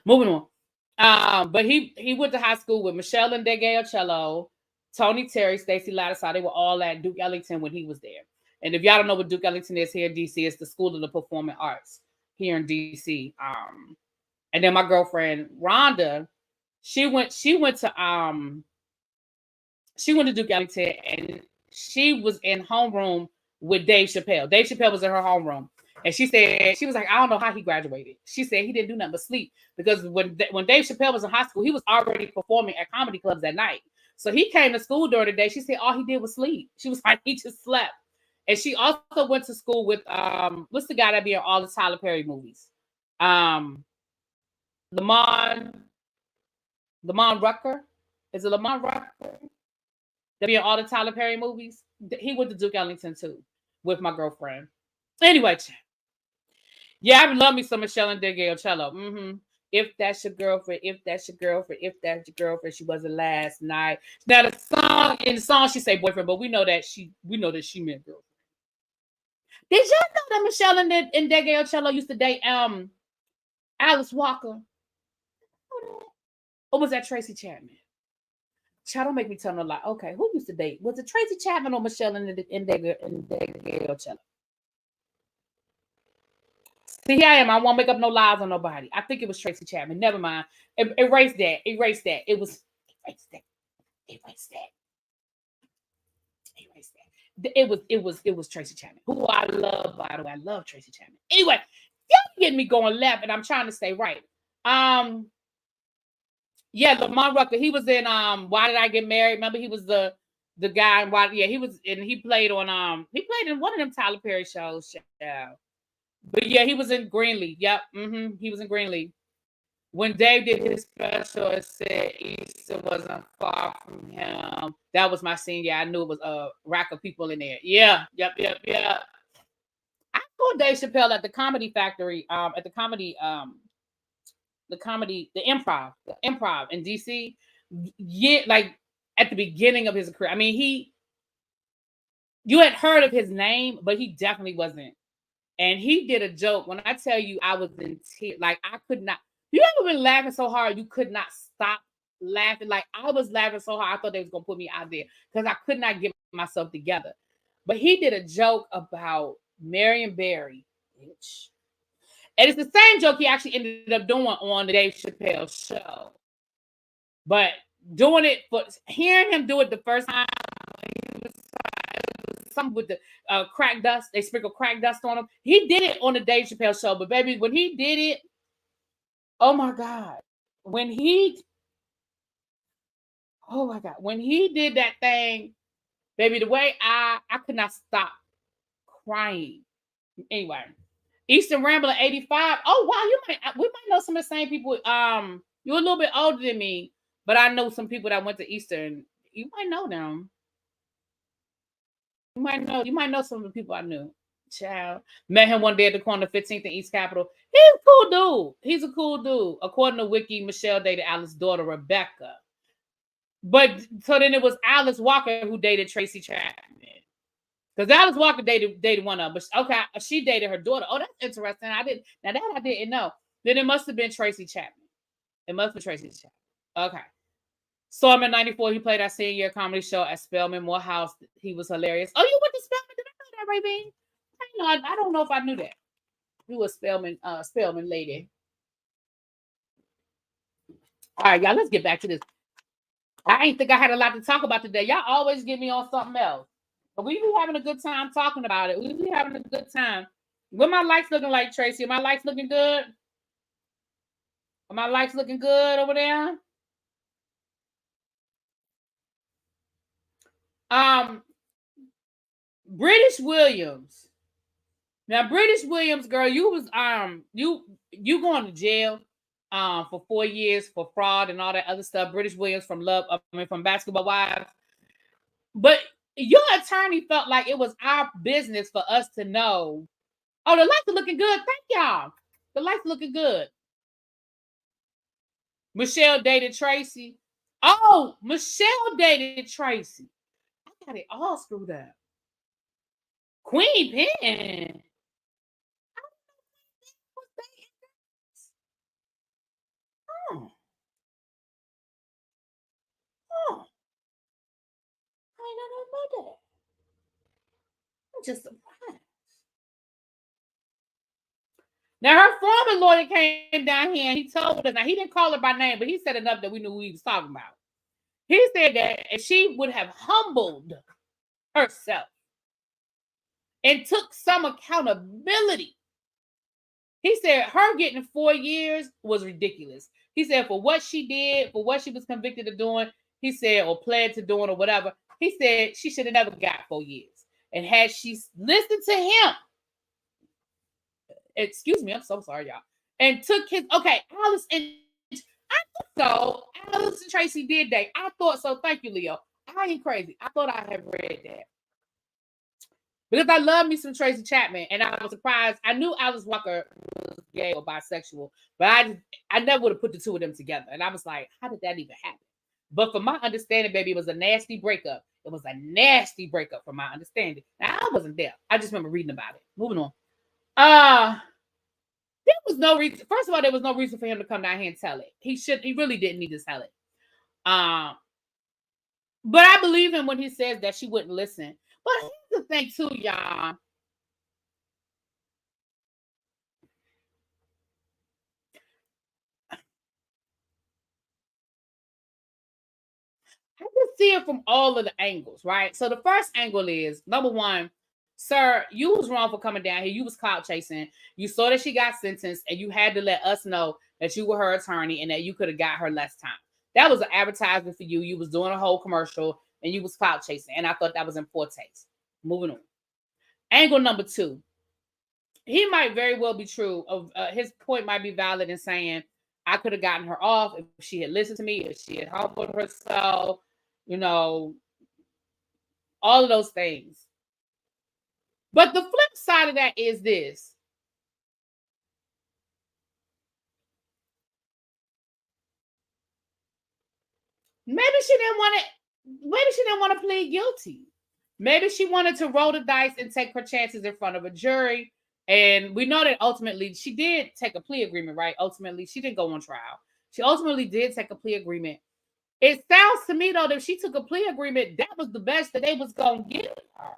moving on. But he went to high school with Michelle and Cello, Tony Terry, Stacey Lattisaw. They were all at Duke Ellington when he was there. And if y'all don't know what Duke Ellington is here in DC, it's the School of the Performing Arts here in DC. And then my girlfriend Rhonda, she went to Duke Ellington, and she was in homeroom with Dave Chappelle. Dave Chappelle was in her homeroom, and she was like, I don't know how he graduated. She said he didn't do nothing but sleep, because when Dave Chappelle was in high school, he was already performing at comedy clubs at night. So he came to school during the day. She said all he did was sleep. She was like, he just slept. And she also went to school with what's the guy that be in all the Tyler Perry movies? Lamont Rucker. Is it Lamont Rucker? That be in all the Tyler Perry movies. He went to Duke Ellington too with my girlfriend. Anyway, yeah, I love me some Michelle and Cello. Mm-hmm. If that's your girlfriend, she wasn't last night. Now in the song she say boyfriend, but we know that she meant girlfriend. Did y'all know that Michelle and Cello used to date Alice Walker? Or was that Tracy Chapman? Child, don't make me tell no lie. Okay, who used to date? Was it Tracy Chapman or Michelle and Cello? See, here I am. I won't make up no lies on nobody. I think it was Tracy Chapman. Never mind. Erase that. It was It was Tracy Chapman, who I love, by the way. I love Tracy Chapman. Anyway, y'all getting me going left, and I'm trying to stay right. Yeah, Lamont Rucker. He was in Why Did I Get Married? Remember, he was the guy in Why? Yeah, he was, and he played on he played in one of them Tyler Perry shows. Yeah. But yeah, he was in Greenleaf. Yep. Mm-hmm. He was in Greenleaf. When Dave did his special, it said Easter wasn't far from him. That was my senior. I knew it was a rack of people in there. Yeah. Yep. I saw Dave Chappelle at the Comedy Factory, at the comedy, the improv in DC. Yeah, like at the beginning of his career. I mean, you had heard of his name, but he definitely wasn't And he did a joke. When I tell you I was in tears, like I could not. You ever been laughing so hard you could not stop laughing? Like I was laughing so hard I thought they was gonna put me out there because I could not get myself together. But he did a joke about Marion Barry, bitch. And it's the same joke he actually ended up doing on the Dave Chappelle show. But doing it, but hearing him do it the first time, something with the crack dust, they sprinkle crack dust on him. He did it on the Dave Chappelle show, but baby, when he did it, oh my God. When he, oh my God, when he did that thing, baby, the way I could not stop crying. Anyway, Eastern Rambler 85. Oh wow, we might know some of the same people. You're a little bit older than me, but I know some people that went to Eastern. You might know them. You might know some of the people I knew. Child. Met him one day at the corner of 15th and East Capitol. He's a cool dude. He's a cool dude. According to Wiki, Michelle dated Alice's daughter, Rebecca. But so then it was Alice Walker who dated Tracy Chapman. Because Alice Walker dated one of them. But okay, she dated her daughter. Oh, that's interesting. I didn't know. Then it must have been Tracy Chapman. It must be Tracy Chapman. Okay. Saw him in 94. He played our senior year comedy show at Spelman Morehouse. He was hilarious. Oh, you went to Spelman? Did I know that, Ray-Bean? I don't know if I knew that. You a Spelman lady. All right, y'all, let's get back to this. I ain't think I had a lot to talk about today. Y'all always get me on something else. But we be having a good time talking about it. We be having a good time. What my lights looking like, Tracy? Are my lights looking good? Are my lights looking good over there? British Williams. Now, British Williams, girl, you was you going to jail for 4 years for fraud and all that other stuff. British Williams from from Basketball Wives. But your attorney felt like it was our business for us to know. Oh, the lights are looking good. Thank y'all. The lights looking good. Michelle dated Tracy. Oh, Michelle dated Tracy. I got it all screwed up. Queen Pen. Oh. Oh. I don't know that. I'm just surprised. Now, her former lawyer came down here and he told us, now he didn't call her by name, but he said enough that we knew who he was talking about. He said that if she would have humbled herself and took some accountability, he said her getting 4 years was ridiculous. He said for what she did, for what she was convicted of doing, he said, or pled to doing or whatever, he said she should have never got 4 years. And had she listened to him, excuse me, I'm so sorry, y'all, and took his, okay, Alice and I thought so. Alice and Tracy did that. I thought so. Thank you, Leo. I ain't crazy. I thought I had read that. Because I love me some Tracy Chapman, and I was surprised. I knew Alice Walker was gay or bisexual, but I never would have put the two of them together. And I was like, how did that even happen? But from my understanding, baby, it was a nasty breakup. It was a nasty breakup from my understanding. Now, I wasn't there. I just remember reading about it. Moving on. There was no reason. First of all, there was no reason for him to come down here and tell it. He really didn't need to tell it. But I believe him when he says that she wouldn't listen. But here's the thing, too, y'all. I can see it from all of the angles, right? So the first angle is, number one, sir, you was wrong for coming down here. You was clout chasing. You saw that she got sentenced, and you had to let us know that you were her attorney and that you could have got her less time. That was an advertisement for you. You was doing a whole commercial, and you was clout chasing. And I thought that was in poor taste. Moving on. Angle number two. He might very well be true. Of his point might be valid in saying, I could have gotten her off if she had listened to me, if she had humbled herself, all of those things. But the flip side of that is this. Maybe she didn't want to plead guilty. Maybe she wanted to roll the dice and take her chances in front of a jury And we know that ultimately she did take a plea agreement, right? Ultimately, she didn't go on trial. She ultimately did take a plea agreement. It sounds to me, though, that if she took a plea agreement, that was the best that they was going to give her.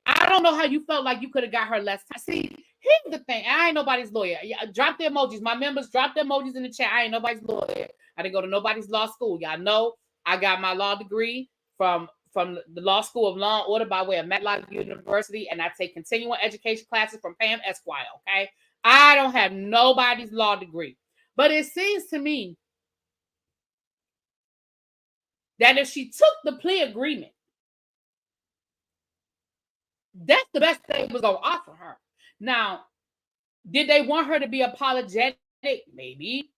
I don't know how you felt like you could have got her less time. See, here's the thing. I ain't nobody's lawyer. Drop the emojis. My members, drop the emojis in the chat. I ain't nobody's lawyer. I didn't go to nobody's law school. Y'all know I got my law degree from the Law School of Law and Order by way of Medlock University, and I take continuing education classes from Pam Esquire, okay? I don't have nobody's law degree. But it seems to me that if she took the plea agreement, that's the best thing was going to offer her. Now, did they want her to be apologetic? Maybe.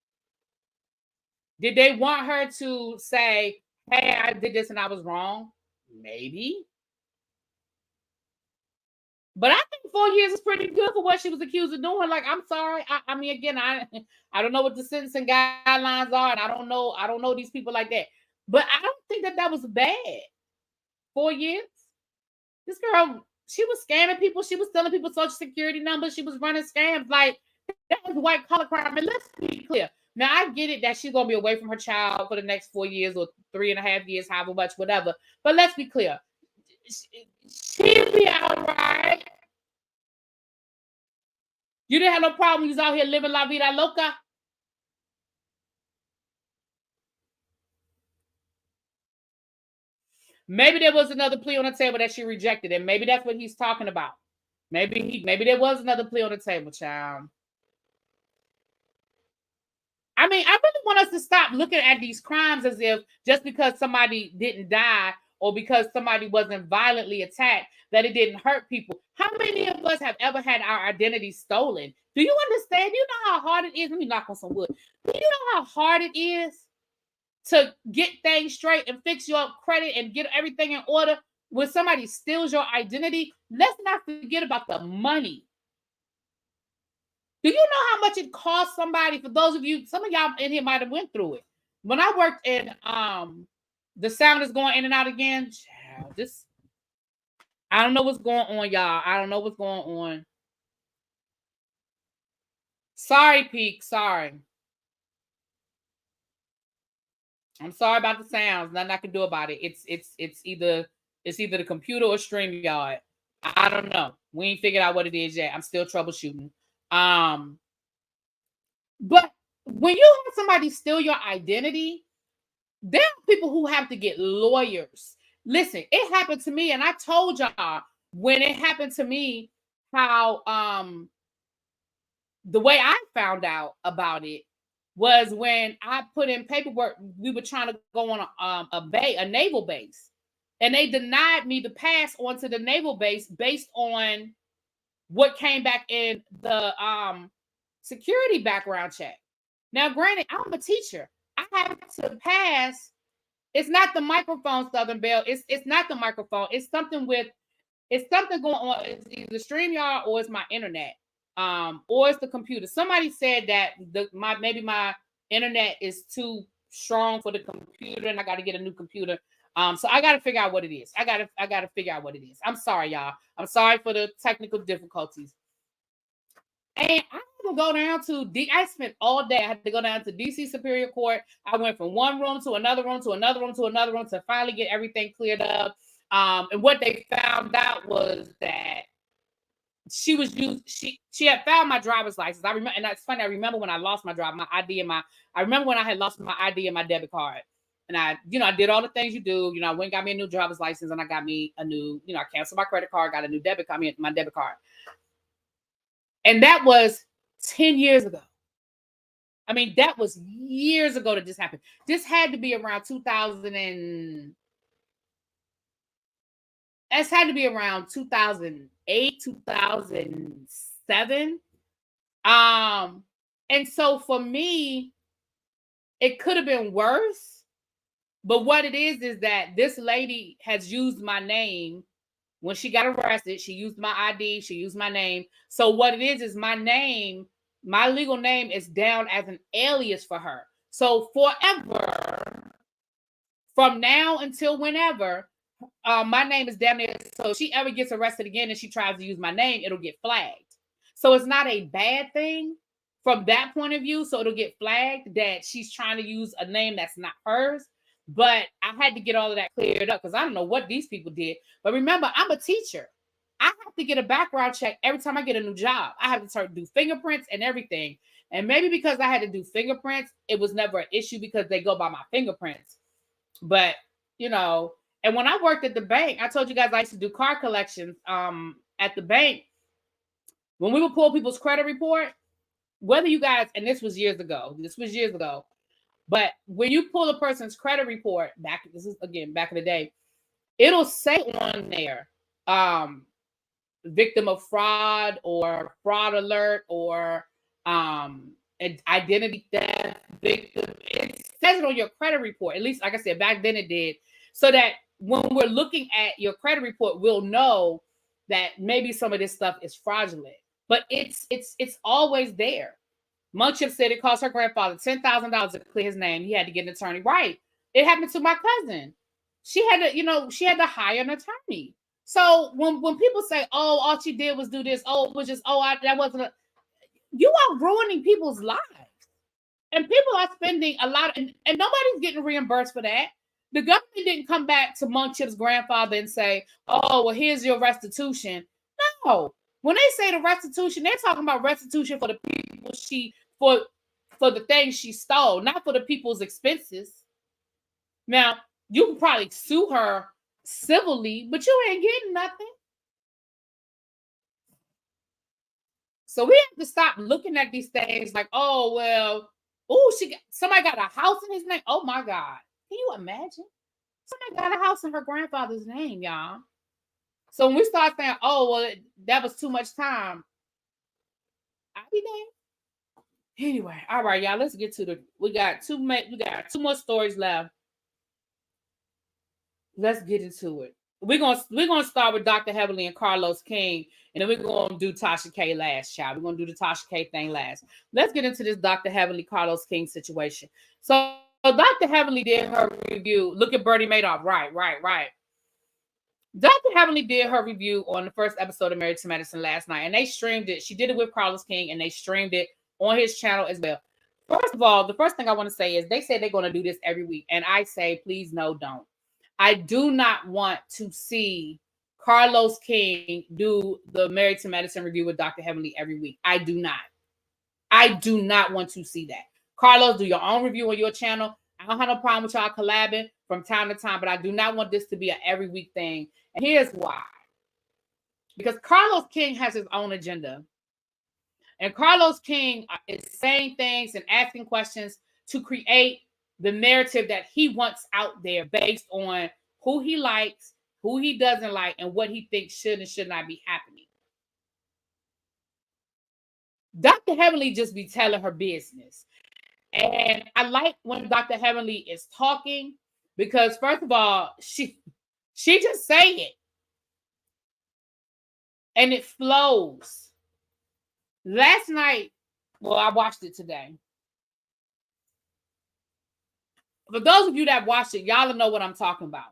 Did they want her to say, hey, I did this and I was wrong? Maybe. But I think 4 years is pretty good for what she was accused of doing. Like, I'm sorry. I mean, again, I don't know what the sentencing guidelines are, and I don't know these people like that. But I don't think that was bad. 4 years. This girl, she was scamming people. She was selling people social security numbers. She was running scams. Like, that was white collar crime. And let's be clear. Now, I get it that she's going to be away from her child for the next 4 years or 3.5 years, however much, whatever. But let's be clear. She'll be all right. You didn't have no problem. You was out here living la vida loca. Maybe there was another plea on the table that she rejected, and maybe that's what he's talking about. Maybe there was another plea on the table, child. I mean, I really want us to stop looking at these crimes as if just because somebody didn't die or because somebody wasn't violently attacked, that it didn't hurt people. How many of us have ever had our identity stolen? Do you understand? You know how hard it is? Let me knock on some wood. Do you know how hard it is to get things straight and fix your credit and get everything in order when somebody steals your identity? Let's not forget about the money. Do you know how much it costs somebody? For those of you, some of y'all in here might have went through it. When I worked in the sound is going in and out again. Child, I don't know what's going on, y'all. I don't know what's going on. Sorry, Peak. Sorry. I'm sorry about the sounds. Nothing I can do about it. It's either the computer or StreamYard. I don't know. We ain't figured out what it is yet. I'm still troubleshooting. But when you have somebody steal your identity, there are people who have to get lawyers. Listen, it happened to me, and I told y'all when it happened to me how the way I found out about it was when I put in paperwork. We were trying to go on a naval base, and they denied me the pass onto the naval base based on what came back in the security background check. Now, granted, I'm a teacher. I have to pass. It's not the microphone, Southern Belle. It's not the microphone. It's something going on. It's either StreamYard or it's my internet. Or it's the computer. Somebody said that maybe my internet is too strong for the computer, and I got to get a new computer. So I got to figure out what it is. I got to figure out what it is. I'm sorry, y'all. I'm sorry for the technical difficulties. And I had to go down to I spent all day. I had to go down to DC Superior Court. I went from one room to another room to another room to another room to finally get everything cleared up. And what they found out was that she had found my driver's license. I remember, and that's funny. I remember when I lost my ID I remember when I had lost my ID and my debit card. And I did all the things you do. I went and got me a new driver's license, and I got me a new, I canceled my credit card, got a new debit card, my debit card. And that was 10 years ago. I mean, that was years ago that this happened. This had to be around 2008, 2007. And so for me, it could have been worse. But what it is that this lady has used my name. When she got arrested, she used my ID, she used my name. So what it is my name, my legal name is down as an alias for her. So forever, from now until whenever, my name is damn near. So if she ever gets arrested again and she tries to use my name, it'll get flagged. So it's not a bad thing from that point of view. So it'll get flagged that she's trying to use a name that's not hers. But I had to get all of that cleared up because I don't know what these people did. But remember, I'm a teacher. I have to get a background check every time I get a new job. I have to start do fingerprints and everything. And maybe because I had to do fingerprints, it was never an issue because they go by my fingerprints. But, you know, and when I worked at the bank, I told you guys I used to do car collections at the bank. When we would pull people's credit report, whether you guys, and this was years ago, but when you pull a person's credit report, back in the day, it'll say on there, victim of fraud or fraud alert or identity theft victim. It says it on your credit report. At least, like I said, back then it did. So that when we're looking at your credit report, we'll know that maybe some of this stuff is fraudulent. But it's always there. Munchip said it cost her grandfather $10,000 to clear his name. He had to get an attorney. Right. It happened to my cousin. She had to hire an attorney. So when people say, "Oh, all she did was do this," "Oh, it was just," that wasn't you are ruining people's lives. And people are spending a lot, and nobody's getting reimbursed for that. The government didn't come back to Munchip's grandfather and say, "Oh, well, here's your restitution." No. When they say the restitution, they're talking about restitution for the people for the things she stole, not for the people's expenses. Now, you can probably sue her civilly, but you ain't getting nothing. So we have to stop looking at these things like, oh, well, somebody got a house in his name. Oh my God. Can you imagine? Somebody got a house in her grandfather's name, y'all. So when we start saying, oh, well, that was too much time, I'll be there. Anyway, all right, y'all, let's get to we got two more stories left. Let's get into it. We're gonna start with Dr. Heavenly and Carlos King, and then we're gonna do Tasha K last, child. We're gonna do the Tasha K thing last. Let's get into this Dr. Heavenly Carlos King situation. So Dr. Heavenly did her review. Look at Bernie Madoff. Right. Dr. Heavenly did her review on the first episode of Married to Madison last night, and they streamed it. She did it with Carlos King, and they streamed it on his channel as well. First of all, the first thing I want to say is they say they're going to do this every week, and I say, please, no, don't. I do not want to see Carlos King do the Married to Madison review with Dr. Heavenly every week. I do not. I do not want to see that. Carlos, do your own review on your channel. I don't have no problem with y'all collabing from time to time, but I do not want this to be an every week thing. And here's why. Because Carlos King has his own agenda. And Carlos King is saying things and asking questions to create the narrative that he wants out there based on who he likes, who he doesn't like, and what he thinks should and should not be happening. Dr. Heavenly just be telling her business. And I like when Dr. Heavenly is talking because, first of all, she just say it. And it flows. Last night, well, I watched it today. For those of you that watched it, y'all know what I'm talking about.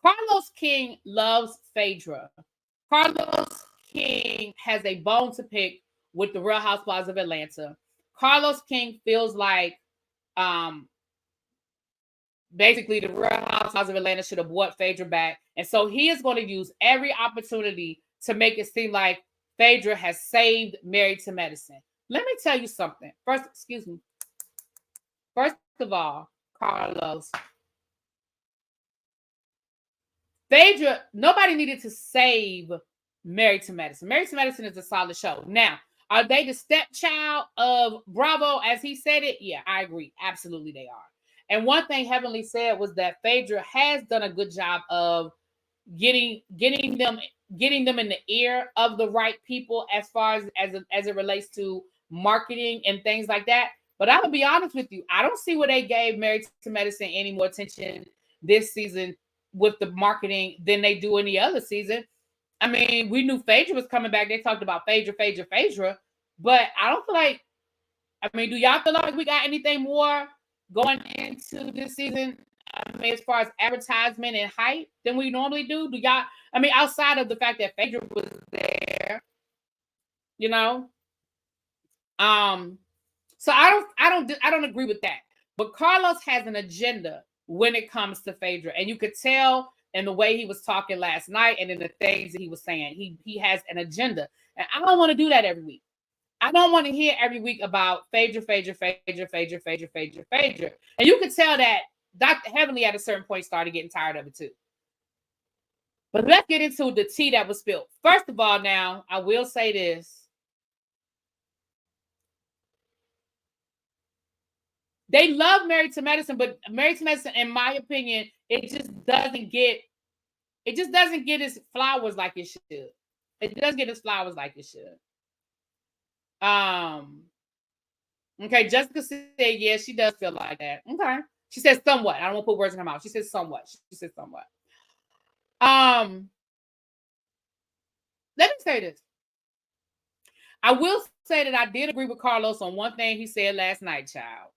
Carlos King loves Phaedra. Carlos King has a bone to pick with the Real Housewives of Atlanta. Carlos King feels like basically the Real Housewives of Atlanta should have brought Phaedra back. And so he is going to use every opportunity to make it seem like Phaedra has saved Married to Madison. Let me tell you something. First of all, Carlos, Phaedra, nobody needed to save Married to Madison. Married to Madison is a solid show. Now, are they the stepchild of Bravo, as he said it? Yeah, I agree. Absolutely, they are. And one thing Heavenly said was that Phaedra has done a good job of getting them in the ear of the right people as far as it relates to marketing and things like that. But I'm gonna be honest with you, I don't see where they gave Married to Madison any more attention this season with the marketing than they do any other season. I mean, we knew Phaedra was coming back. They talked about Phaedra, but I don't feel like. I mean, do y'all feel like we got anything more going into this season? I mean, as far as advertisement and hype than we normally do? Do y'all? I mean, outside of the fact that Phaedra was there, you know. So I don't agree with that. But Carlos has an agenda when it comes to Phaedra, and you could tell in the way he was talking last night and in the things that he was saying. He has an agenda, and I don't want to do that every week. I don't want to hear every week about Phaedra. And you could tell that Dr. Heavenly at a certain point started getting tired of it too. But let's get into the tea that was spilled. First of all, now, I will say this. They love Married to Madison, but Married to Madison, in my opinion, it just doesn't get its flowers like it should. It doesn't get its flowers like it should. Okay, Jessica said, yeah, she does feel like that. Okay. She says somewhat. I don't want to put words in her mouth. She says somewhat. Let me say this. I will say that I did agree with Carlos on one thing he said last night, child.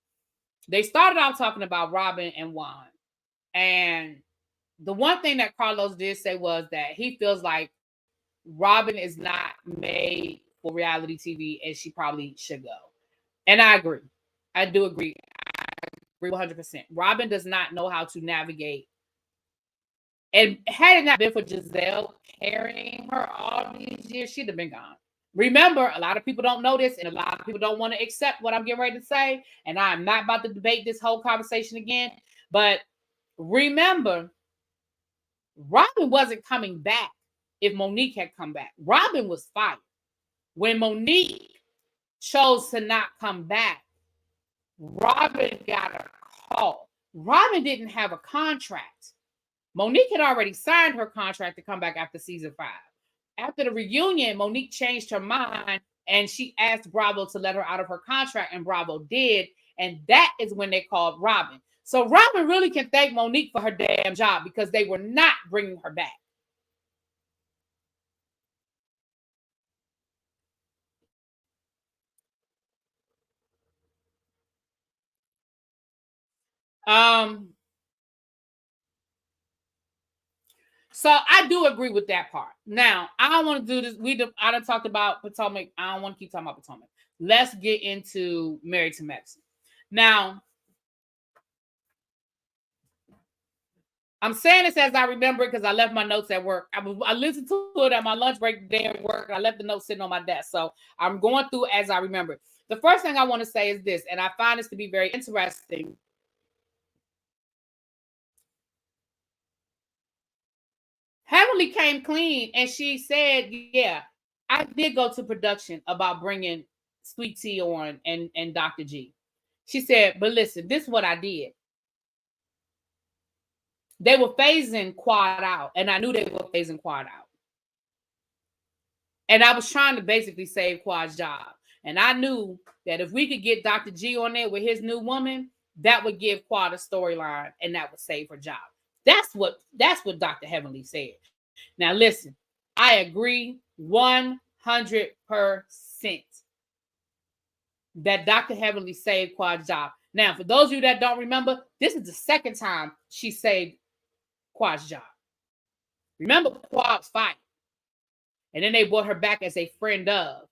They started out talking about Robin and Juan. And the one thing that Carlos did say was that he feels like Robin is not made for reality TV and she probably should go. And I agree. I do agree. I agree 100%. Robin does not know how to navigate. And had it not been for Giselle carrying her all these years, she'd have been gone. Remember, a lot of people don't know this, and a lot of people don't want to accept what I'm getting ready to say. And I'm not about to debate this whole conversation again. But remember, Robin wasn't coming back if Monique had come back. Robin was fired. When Monique chose to not come back, Robin got a call. Robin didn't have a contract. Monique had already signed her contract to come back after season 5. After the reunion, Monique changed her mind and she asked Bravo to let her out of her contract, and Bravo did. And that is when they called Robin. So Robin really can thank Monique for her damn job because they were not bringing her back. So I do agree with that part. Now, I don't want to do this. I done talked about Potomac. I don't want to keep talking about Potomac. Let's get into Married to Madison. Now, I'm saying this as I remember it because I left my notes at work. I listened to it at my lunch break day at work. I left the notes sitting on my desk. So I'm going through as I remember it. The first thing I want to say is this, and I find this to be very interesting. Heavenly came clean and she said, yeah, I did go to production about bringing Sweet Tea on and Dr. G. She said, but listen, this is what I did. They were phasing Quad out, and I knew they were phasing Quad out. And I was trying to basically save Quad's job. And I knew that if we could get Dr. G on there with his new woman, that would give Quad a storyline and that would save her job. That's what Dr. Heavenly said. Now listen, I agree 100% that Dr. Heavenly saved Quad's job. Now, for those of you that don't remember, this is the second time she saved Quad's job. Remember, Quad's fight. And then they brought her back as a friend of.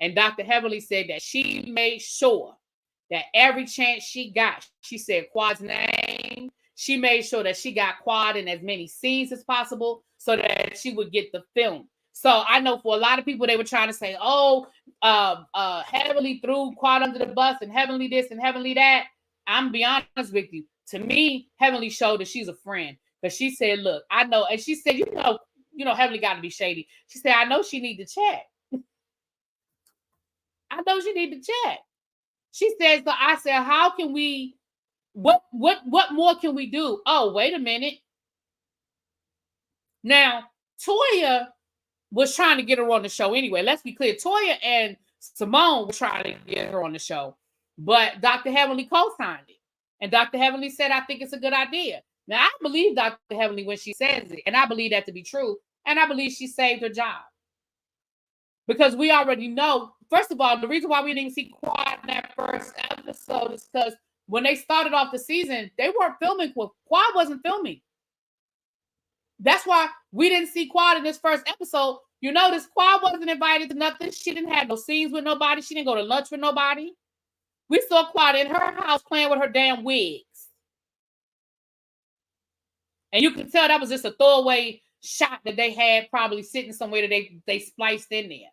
And Dr. Heavenly said that she made sure that every chance she got, she said Quad's name. She made sure that she got Quad in as many scenes as possible so that she would get the film. So I know for a lot of people, they were trying to say, Heavenly threw Quad under the bus and Heavenly this and Heavenly that. I'm be honest with you. To me, Heavenly showed that she's a friend. Because she said, look, I know. And she said, you know, Heavenly got to be shady. She said, I know she need to check. I know she need to check. She says, so I said, how can we, what more can we do? Oh, wait a minute. Now, Toya was trying to get her on the show anyway. Let's be clear. Toya and Simone were trying to get her on the show. But Dr. Heavenly co-signed it. And Dr. Heavenly said, I think it's a good idea. Now, I believe Dr. Heavenly when she says it. And I believe that to be true. And I believe she saved her job. Because we already know, first of all, the reason why we didn't see Quad in that first episode is because when they started off the season, they weren't filming. Quad wasn't filming. That's why we didn't see Quad in this first episode. You notice Quad wasn't invited to nothing. She didn't have no scenes with nobody. She didn't go to lunch with nobody. We saw Quad in her house playing with her damn wigs. And you can tell that was just a throwaway shot that they had probably sitting somewhere that they spliced in there.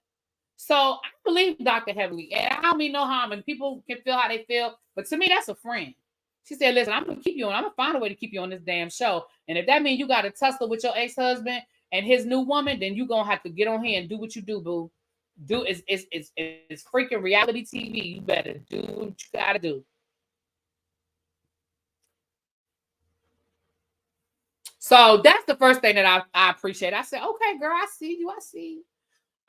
So I believe Dr. Heavenly. And I don't mean no harm. And people can feel how they feel. But to me, that's a friend. She said, listen, I'm going to keep you on. I'm going to find a way to keep you on this damn show. And if that means you got to tussle with your ex-husband and his new woman, then you're going to have to get on here and do what you do, boo. It's freaking reality TV. You better do what you got to do. So that's the first thing that I appreciate. I said, okay, girl, I see you. I see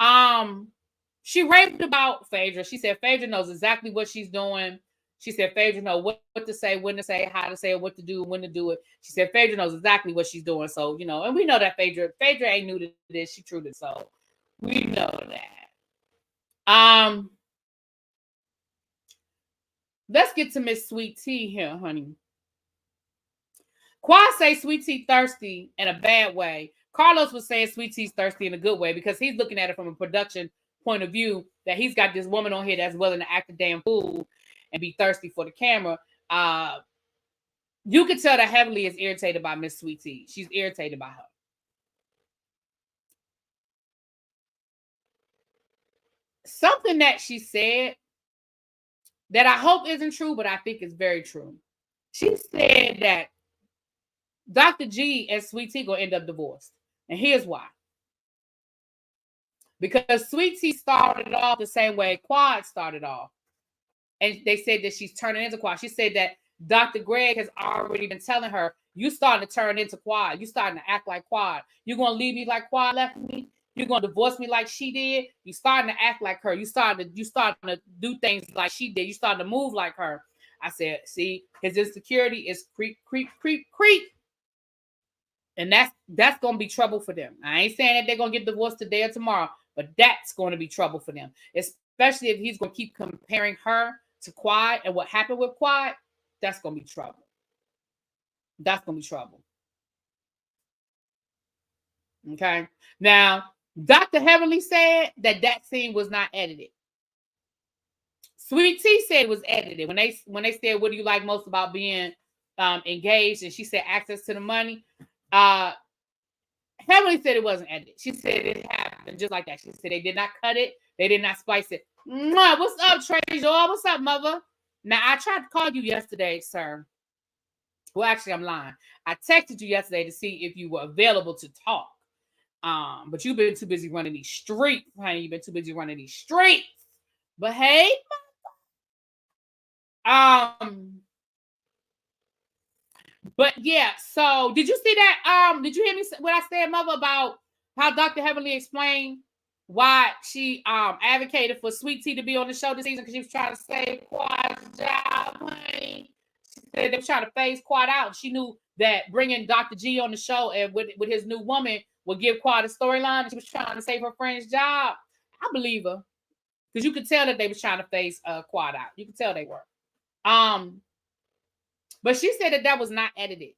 you. She raved about Phaedra. She said Phaedra knows exactly what she's doing. She said Phaedra knows what to say, when to say, how to say it, what to do, when to do it. She said Phaedra knows exactly what she's doing. So, you know, and we know that Phaedra ain't new to this. She true to it. So we know that. Let's get to Miss Sweet Tea here, honey. Quad say Sweet Tea thirsty in a bad way. Carlos was saying Sweet Tea's thirsty in a good way because he's looking at it from a production point of view that he's got this woman on here that's willing to act a damn fool and be thirsty for the camera. You can tell that Heavenly is irritated by Miss Sweet Tea. She's irritated by her. Something that she said that I hope isn't true, but I think is very true. She said that Dr. G and Sweet Tea gonna end up divorced. And here's why. Because Sweet Tea started off the same way Quad started off. And they said that she's turning into Quad. She said that Dr. Greg has already been telling her, you starting to turn into Quad. You starting to act like Quad. You're going to leave me like Quad left me. You're going to divorce me like she did. You starting to act like her. You starting to do things like she did. You starting to move like her. I said, see, his insecurity is creep, creep, creep, creep. And that's going to be trouble for them. I ain't saying that they're going to get divorced today or tomorrow, but that's going to be trouble for them. Especially if he's going to keep comparing her to Quad and what happened with Quad, that's going to be trouble. That's going to be trouble. Okay. Now, Dr. Heavenly said that scene was not edited. Sweet Tea said it was edited. When they said, what do you like most about being engaged? And she said access to the money. Heavenly said it wasn't edited. She said it happened just like that. She said they did not cut it. They did not splice it. What's up, Treasure? What's up, mother? Now, I tried to call you yesterday, sir. Well, actually, I'm lying. I texted you yesterday to see if you were available to talk. But you've been too busy running these streets, honey. You've been too busy running these streets. But hey, but yeah, so did you see that? Did you hear me when I said, mother, about how Dr. Heavenly explained why she advocated for Sweet Tea to be on the show this season because she was trying to save Quad's job, honey. She said they were trying to phase Quad out. She knew that bringing Dr. G on the show and with his new woman would give Quad a storyline. She was trying to save her friend's job. I believe her because you could tell that they was trying to phase Quad out. You could tell they were. But she said that was not edited.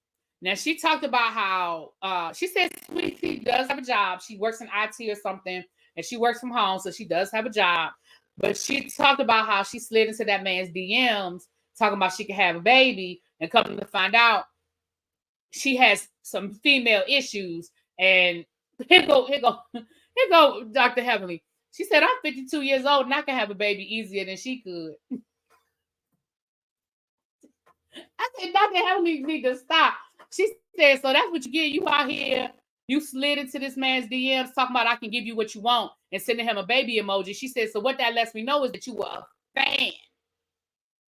Now, she talked about how she said Sweet Tea does have a job. She works in IT or something, and she works from home, so she does have a job. But she talked about how she slid into that man's DMs, talking about she could have a baby, and coming to find out she has some female issues. And here go Dr. Heavenly. She said, I'm 52 years old, and I can have a baby easier than she could. I said, Dr. Heavenly need to stop. She said, so that's what you get. You out here, you slid into this man's DMs talking about I can give you what you want and sending him a baby emoji. She said, so what that lets me know is that you were a fan.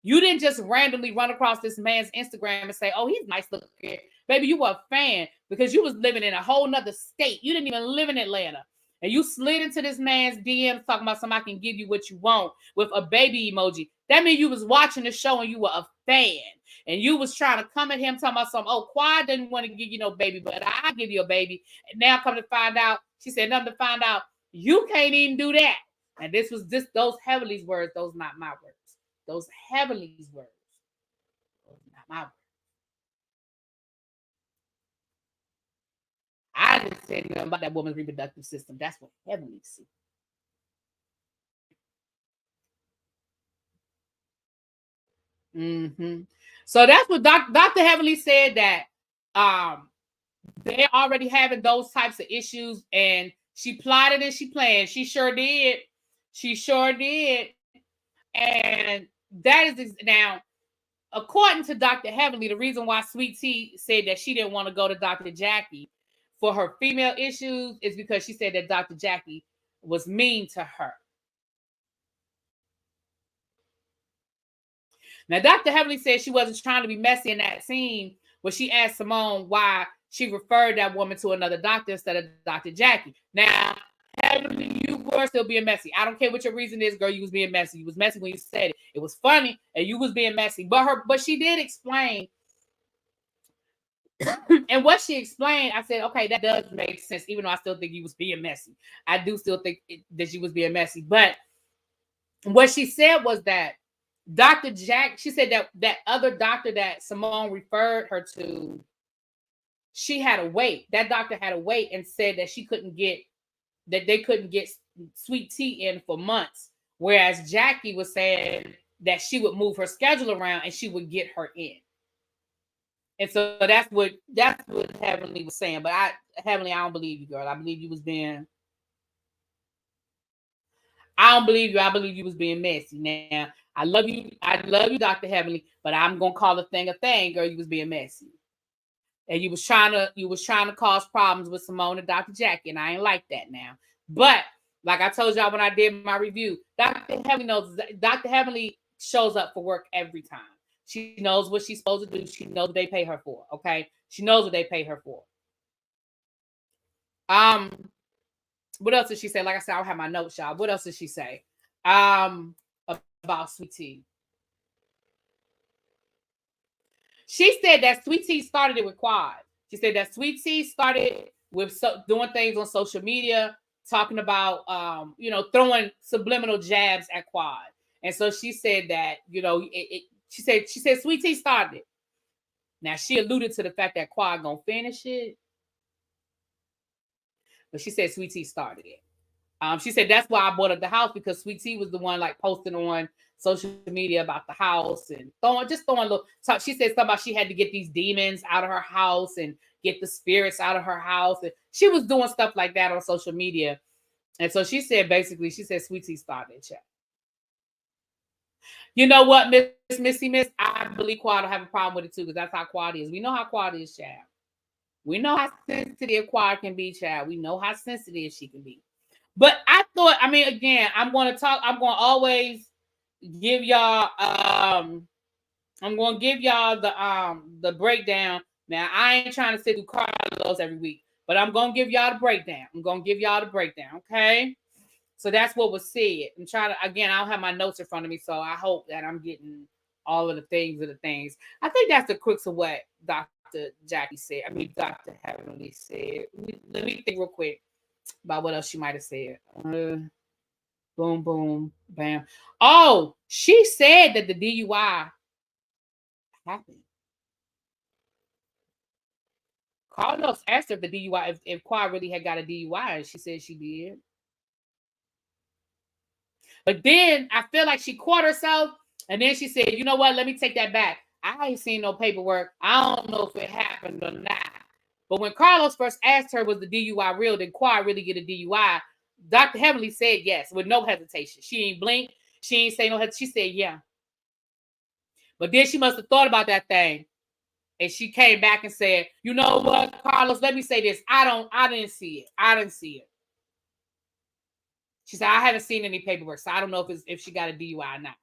You didn't just randomly run across this man's Instagram and say, oh, he's nice looking. Baby, you were a fan because you was living in a whole nother state. You didn't even live in Atlanta. And you slid into this man's DMs talking about somebody can give you what you want with a baby emoji. That means you was watching the show and you were a fan. And you was trying to come at him talking about something. Oh, Quad didn't want to give you no baby, but I'll give you a baby. And now come to find out, she said nothing to find out. You can't even do that. And those Heavenly's words. Those not my words. Those Heavenly's words. My, I didn't say anything about that woman's reproductive system. That's what Heavenly see. Mm-hmm. So that's what Dr. Heavenly said, that they're already having those types of issues, and she plotted and she planned. She sure did. She sure did. And that is now, according to Dr. Heavenly, the reason why Sweet Tea said that she didn't want to go to Dr. Jackie for her female issues is because she said that Dr. Jackie was mean to her. Now, Dr. Heavenly said she wasn't trying to be messy in that scene where she asked Simone why she referred that woman to another doctor instead of Dr. Jackie. Now, Heavenly, you were still being messy. I don't care what your reason is, girl. You was being messy. You was messy when you said it. It was funny, and you was being messy. But she did explain. And what she explained, I said, okay, that does make sense, even though I still think you was being messy. I do still think that she was being messy. But what she said was that Dr. Jack, she said that other doctor that Simone referred her to, she had to wait. That doctor had to wait and said that they couldn't get Sweet Tea in for months. Whereas Jackie was saying that she would move her schedule around and she would get her in. And so that's what Heavenly was saying. But Heavenly, I don't believe you, girl. I believe you was being. I don't believe you. I believe you was being messy. Now, I love you. I love you, Dr. Heavenly. But I'm gonna call a thing, girl. You was being messy, and you was trying to cause problems with Simone and Dr. Jackie, and I ain't like that now. But like I told y'all when I did my review, Dr. Heavenly knows. Dr. Heavenly shows up for work every time. She knows what she's supposed to do. She knows what they pay her for. Okay, she knows what they pay her for. What else did she say? Like I said, I don't have my notes, y'all. What else did she say? About Sweet Tea. She said that Sweet Tea started it with Quad. She said that Sweet Tea started with doing things on social media, talking about throwing subliminal jabs at Quad. And so she said that, she said Sweet Tea started it. Now she alluded to the fact that Quad gonna finish it, but she said Sweet Tea started it. She said that's why I bought up the house, because Sweet Tea was the one like posting on social media about the house and throwing a little talk. She said something about she had to get these demons out of her house and get the spirits out of her house. And she was doing stuff like that on social media. And so she said Sweet Tea started it, chat. You know what, Miss? I believe Quad will have a problem with it too, because that's how Quad is. We know how Quad is, child. We know how sensitive Quad can be, child. We know how sensitive she can be. But I thought, again, I'm going to always give y'all the breakdown. Now, I ain't trying to sit through Carlos every week, but I'm going to give y'all the breakdown. Okay? So that's what was said. I'm trying to, again, I don't have my notes in front of me, so I hope that I'm getting all of the things. I think that's the crux of what Dr. Jackie said. Dr. Heavenly said. Let me think real quick about what else she might have said. Boom, boom, bam. Oh, she said that the DUI happened. Carlos asked her if the DUI, if Quad really had got a DUI, and she said she did. But then I feel like she caught herself, and then she said, "You know what? Let me take that back. I ain't seen no paperwork. I don't know if it happened or not." But when Carlos first asked her, was the DUI real? Did Quad really get a DUI? Dr. Heavenly said yes, with no hesitation. She ain't blink. She ain't say no hesitation. She said yeah. But then she must have thought about that thing. And she came back and said, "You know what, Carlos, let me say this. I didn't see it. I didn't see it." She said, "I haven't seen any paperwork, so I don't know if she got a DUI or not."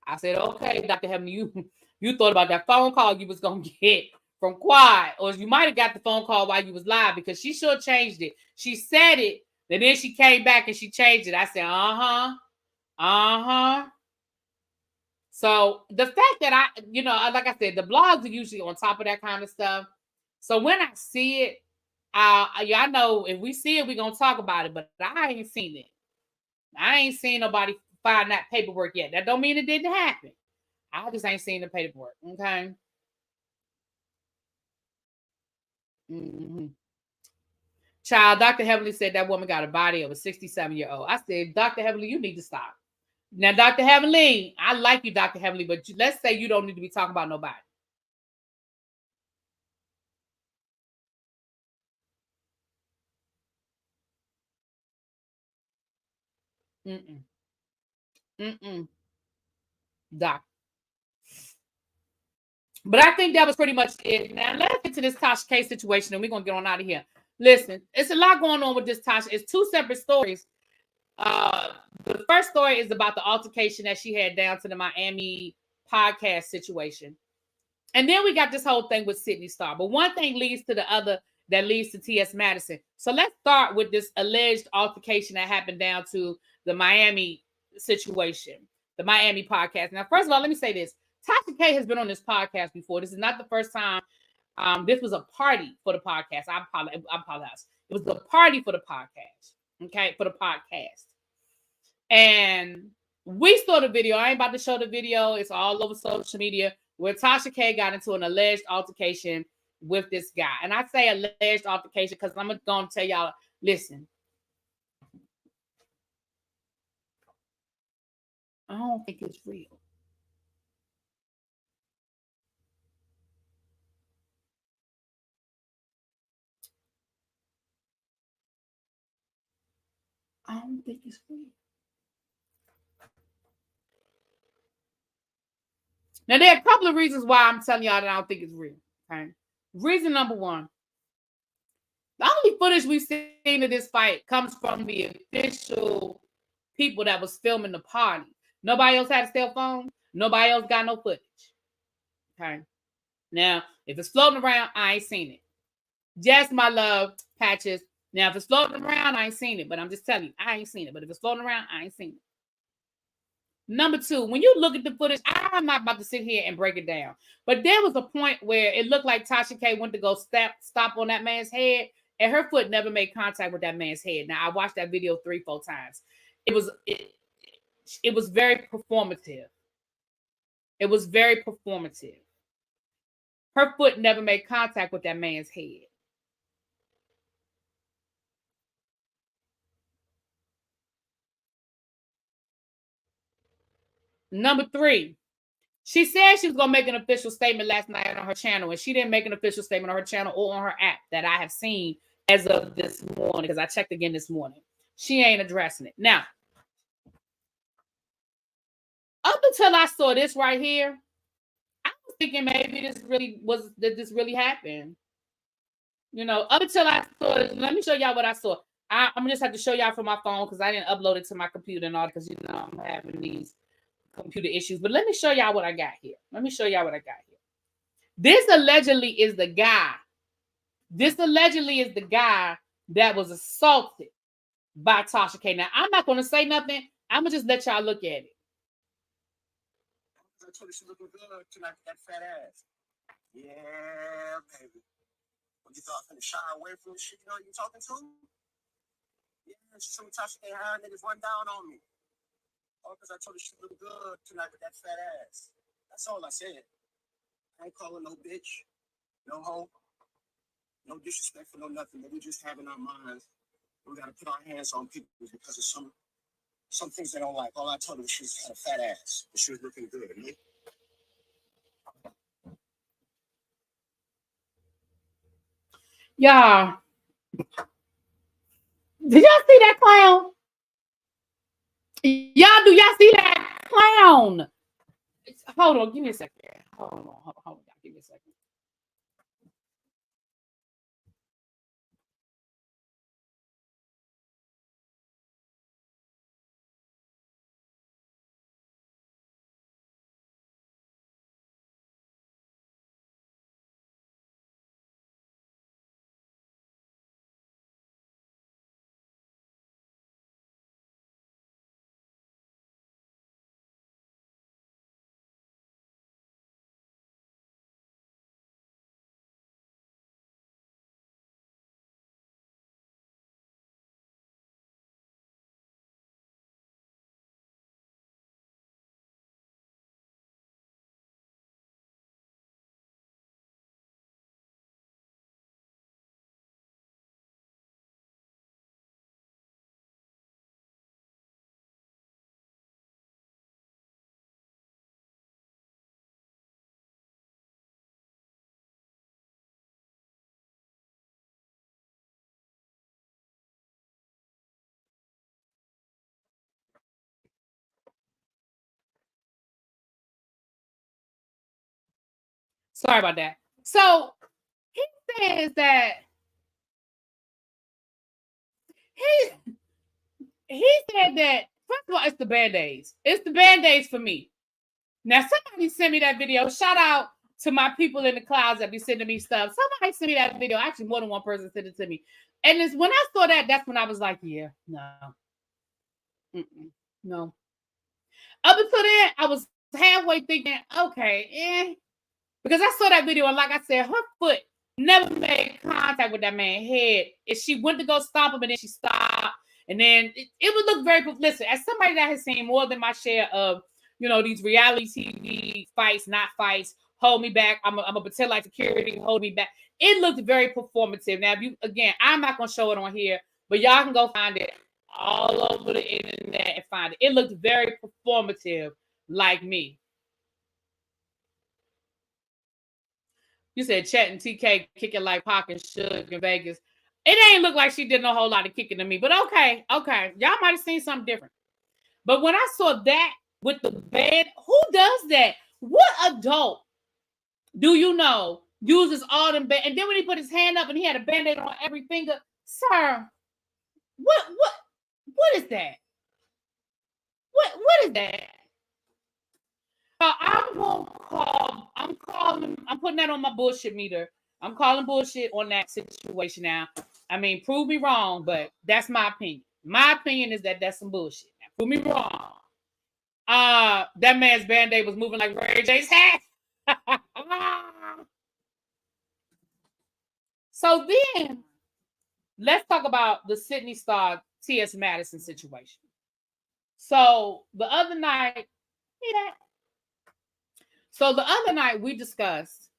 I said, "Okay, Dr. Heavenly, you thought about that phone call you was going to get from Quad, or you might have got the phone call while you was live, because she sure changed it. She said it, and then she came back and she changed it." I said, uh-huh. So the fact that like I said, the blogs are usually on top of that kind of stuff. So when I see it, y'all know if we see it, we're going to talk about it, but I ain't seen it. I ain't seen nobody find that paperwork yet. That don't mean it didn't happen. I just ain't seen the paperwork. Okay. Mm-hmm. Child, Dr. Heavenly said that woman got a body of a 67-year-old. I said, Dr. Heavenly, you need to stop. Now, Dr. Heavenly, I like you, Dr. Heavenly, but let's say you don't need to be talking about nobody. Mm-mm. Mm-mm. Doc. But I think that was pretty much it. Now, let's get to this Tasha K situation, and we're going to get on out of here. Listen, it's a lot going on with this Tasha. It's two separate stories. The first story is about the altercation that she had down to the Miami podcast situation. And then we got this whole thing with Sidney Star. But one thing leads to the other that leads to T.S. Madison. So let's start with this alleged altercation that happened down to the Miami situation, the Miami podcast. Now, first of all, let me say this. Tasha K has been on this podcast before. This is not the first time. This was a party for the podcast. I apologize. It was the party for the podcast. Okay, for the podcast. And we saw the video. I ain't about to show the video. It's all over social media where Tasha K got into an alleged altercation with this guy. And I say alleged altercation because I'm going to tell y'all, listen, I don't think it's real. I don't think it's real. Now, there are a couple of reasons why I'm telling y'all that I don't think it's real. Okay. Reason number one, the only footage we've seen of this fight comes from the official people that was filming the party. Nobody else had a cell phone. Nobody else got no footage. Okay. Now, if it's floating around, I ain't seen it. Yes, my love, Patches. Now, if it's floating around, I ain't seen it. But I'm just telling you, I ain't seen it. But if it's floating around, I ain't seen it. Number two, when you look at the footage, I'm not about to sit here and break it down. But there was a point where it looked like Tasha K went to go stop on that man's head, and her foot never made contact with that man's head. Now, I watched that video 3-4 times. It was very performative. It was very performative. Her foot never made contact with that man's head. Number three, she said she was going to make an official statement last night on her channel, and she didn't make an official statement on her channel or on her app that I have seen as of this morning, because I checked again this morning. She ain't addressing it. Now, up until I saw this right here, I was thinking maybe this really happened. You know, up until I saw it, let me show y'all what I saw. I'm gonna just have to show y'all from my phone because I didn't upload it to my computer and all because I'm having these computer issues. But let me show y'all what I got here. Let me show y'all what I got here. This allegedly is the guy. This allegedly is the guy that was assaulted by Tasha K. Now, I'm not gonna say nothing. I'm gonna just let y'all look at it. I told her she looking good tonight with that fat ass. Yeah, baby. When you thought I was gonna shy away from the shit, you know who you talking to? Yeah, she told me Tasha K high niggas run down on me. All because I told her she looked good tonight with that fat ass. That's all I said. I ain't calling no bitch, no hoe, no disrespectful, no nothing. But we just have in our minds. We gotta put our hands on people because of some things they don't like. All I told her was she had a fat ass, but she was looking good. Right? Y'all, did y'all see that clown? Y'all, do y'all see that clown? Hold on, give me a second. Hold on, give me a second. Sorry about that. So he says that he said that, first of all, it's the Band-Aids. It's the Band-Aids for me. Now, somebody sent me that video. Shout out to my people in the clouds that be sending me stuff. Somebody sent me that video. Actually, more than one person sent it to me. And it's when I saw that, that's when I was like, yeah, no. No. Up until then, I was halfway thinking, okay, because I saw that video, and like I said, her foot never made contact with that man's head. If she went to go stop him, and then she stopped, and then it would look very. Listen, as somebody that has seen more than my share of, these reality TV fights, not fights, hold me back. I'm a pretend like security, hold me back. It looked very performative. Now, I'm not gonna show it on here, but y'all can go find it all over the internet and find it. It looked very performative, like me. You said Chet and TK kicking like Pac and Suge in Vegas. It ain't look like she did a whole lot of kicking to me, but okay. Y'all might have seen something different. But when I saw that with the band, who does that? What adult do you know uses all them band? And then when he put his hand up and he had a Band-Aid on every finger, sir, what is that? What is that? I'm putting that on my bullshit meter. I'm calling bullshit on that situation now. I mean, prove me wrong, but that's my opinion. My opinion is that that's some bullshit. Now, prove me wrong. That man's Band-Aid was moving like Ray J's hat. So then, let's talk about the Sidney Star T.S. Madison situation. So the other night, we discussed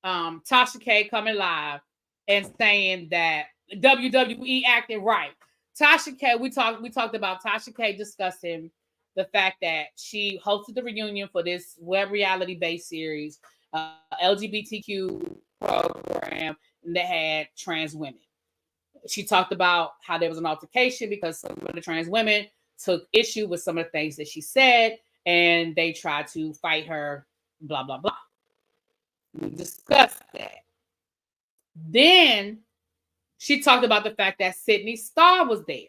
Tasha K coming live and saying that WWE acting right. Tasha K, we talked about Tasha K discussing the fact that she hosted the reunion for this web reality-based series, LGBTQ program, that had trans women. She talked about how there was an altercation because some of the trans women took issue with some of the things that she said, and they tried to fight her, blah, blah, blah. We discussed that. Then she talked about the fact that Sidney Star was there.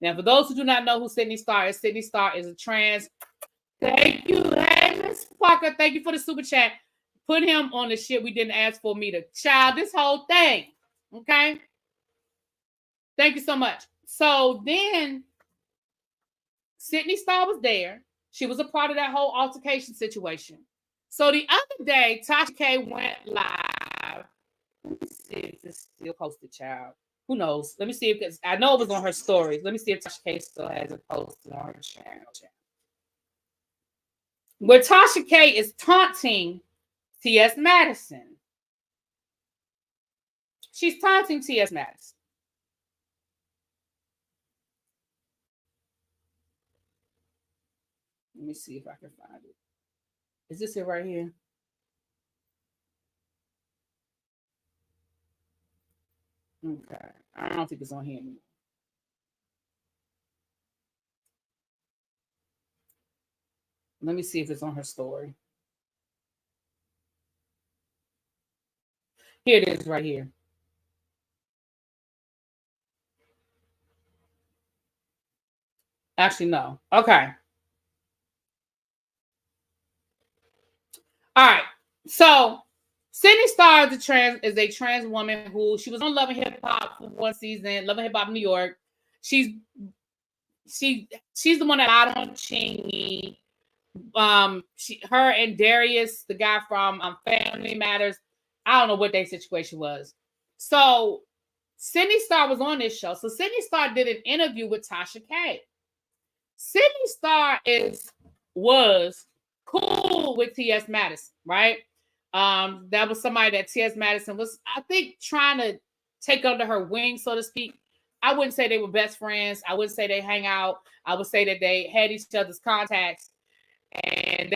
Now, for those who do not know who Sidney Star is a trans. Thank you. Hey, Miss Parker. Thank you for the super chat. Put him on the shit we didn't ask for me to child this whole thing. Okay? Thank you so much. So then Sidney Star was there. She was a part of that whole altercation situation. So the other day, Tasha K went live. Let me see if this still posted, child. Who knows? Let me see if I know it was on her stories. Let me see if Tasha K still has it posted on her channel. Where Tasha K is taunting T.S. Madison. She's taunting T.S. Madison. Let me see if I can find it. Is this it right here? Okay. I don't think it's on here anymore. Let me see if it's on her story. Here it is right here. Actually, no. Okay. All right. So Sidney Star is a trans woman who she was on Love and Hip Hop for one season, Love and Hip Hop New York. She's the one that lied on Chingy. Her and Darius, the guy from Family Matters, I don't know what their situation was. So Sidney Star was on this show. So Sidney Star did an interview with Tasha K. Sidney Star was cool with T.S. Madison, right? That was somebody that T.S. Madison was, I think, trying to take under her wing, so to speak. I wouldn't say they were best friends. I wouldn't say they hang out. I would say that they had each other's contacts, and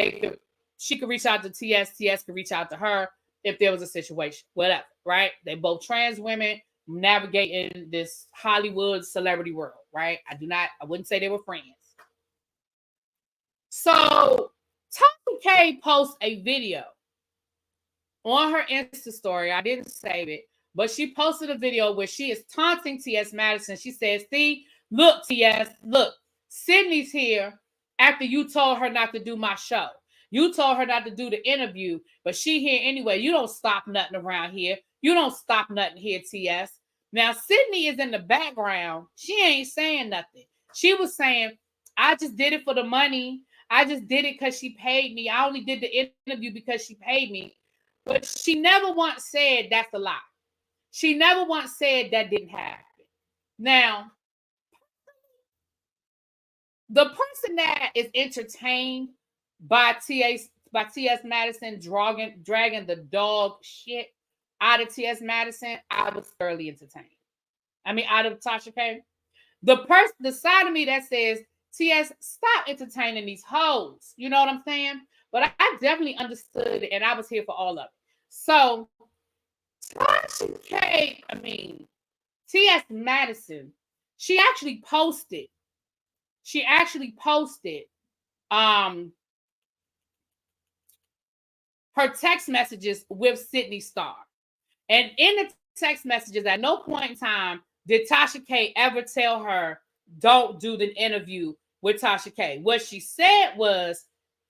she could reach out to T.S. T.S. could reach out to her if there was a situation, whatever, right? They both trans women navigating this Hollywood celebrity world, right? I wouldn't say they were friends. So Tasha K posts a video on her Insta story. I didn't save it, but she posted a video where she is taunting T.S. Madison. She says, see, look, T.S., look, Sidney's here after you told her not to do my show. You told her not to do the interview, but she here anyway. You don't stop nothing around here. You don't stop nothing here, T.S. Now, Sidney is in the background. She ain't saying nothing. She was saying, I just did it for the money. I just did it because she paid me. I only did the interview because she paid me. But she never once said that's a lie. She never once said that didn't happen. Now, the person that is entertained by T.S. Madison dragging the dog shit out of T.S. Madison, I was thoroughly entertained. I mean, out of Tasha K. The side of me that says, T.S., stop entertaining these hoes. You know what I'm saying? But I definitely understood it, and I was here for all of it. So, Tasha K, T.S. Madison, she actually posted her text messages with Sidney Star. And in the text messages, at no point in time did Tasha K ever tell her, don't do the interview with Tasha K. What she said was,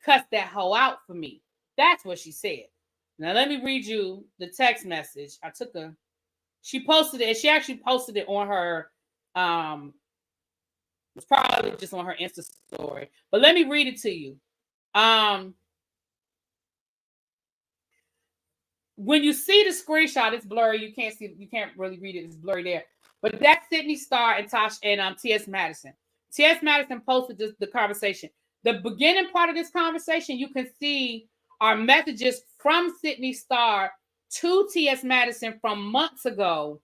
cuss that hoe out for me. That's what she said. Now, let me read you the text message. She posted it, and she actually posted it on her, it's probably just on her Insta story. But let me read it to you. When you see the screenshot, it's blurry. You can't really read it. It's blurry there. But that's Sidney Star and T.S. Madison. T.S. Madison posted the conversation. The beginning part of this conversation, you can see are messages from Sidney Star to T.S. Madison from months ago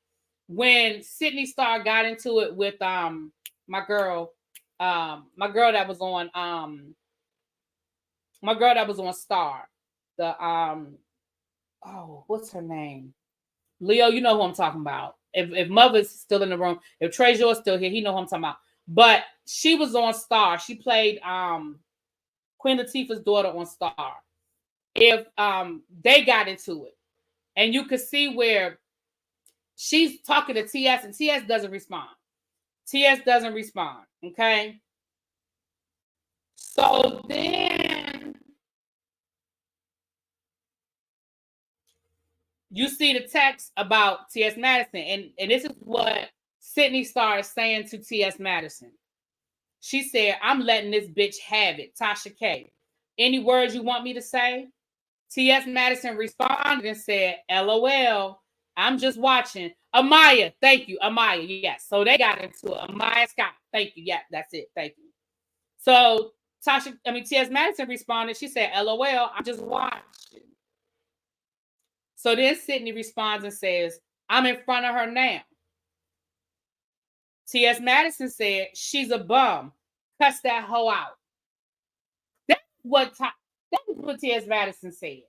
when Sidney Star got into it with my girl that was on Star. What's her name? Leo, you know who I'm talking about. If Mother's still in the room, if Treasure's still here, he know who I'm talking about. But she was on Star. She played Queen Latifah's daughter on Star. If they got into it, and you could see where she's talking to TS, and TS doesn't respond. Okay. So then you see the text about T.S. Madison, and this is what Sidney Star is saying to T.S. Madison. She said, I'm letting this bitch have it, Tasha K. Any words you want me to say? T.S. Madison responded and said, LOL, I'm just watching. Amaya, thank you. Amaya, yes. So they got into it. Amaya Scott, thank you. Yeah, that's it. Thank you. So T.S. Madison responded. She said, LOL, I'm just watching. So then Sidney responds and says, I'm in front of her now. T.S. Madison said, she's a bum. Cuss that hoe out. That's what T.S. Madison said.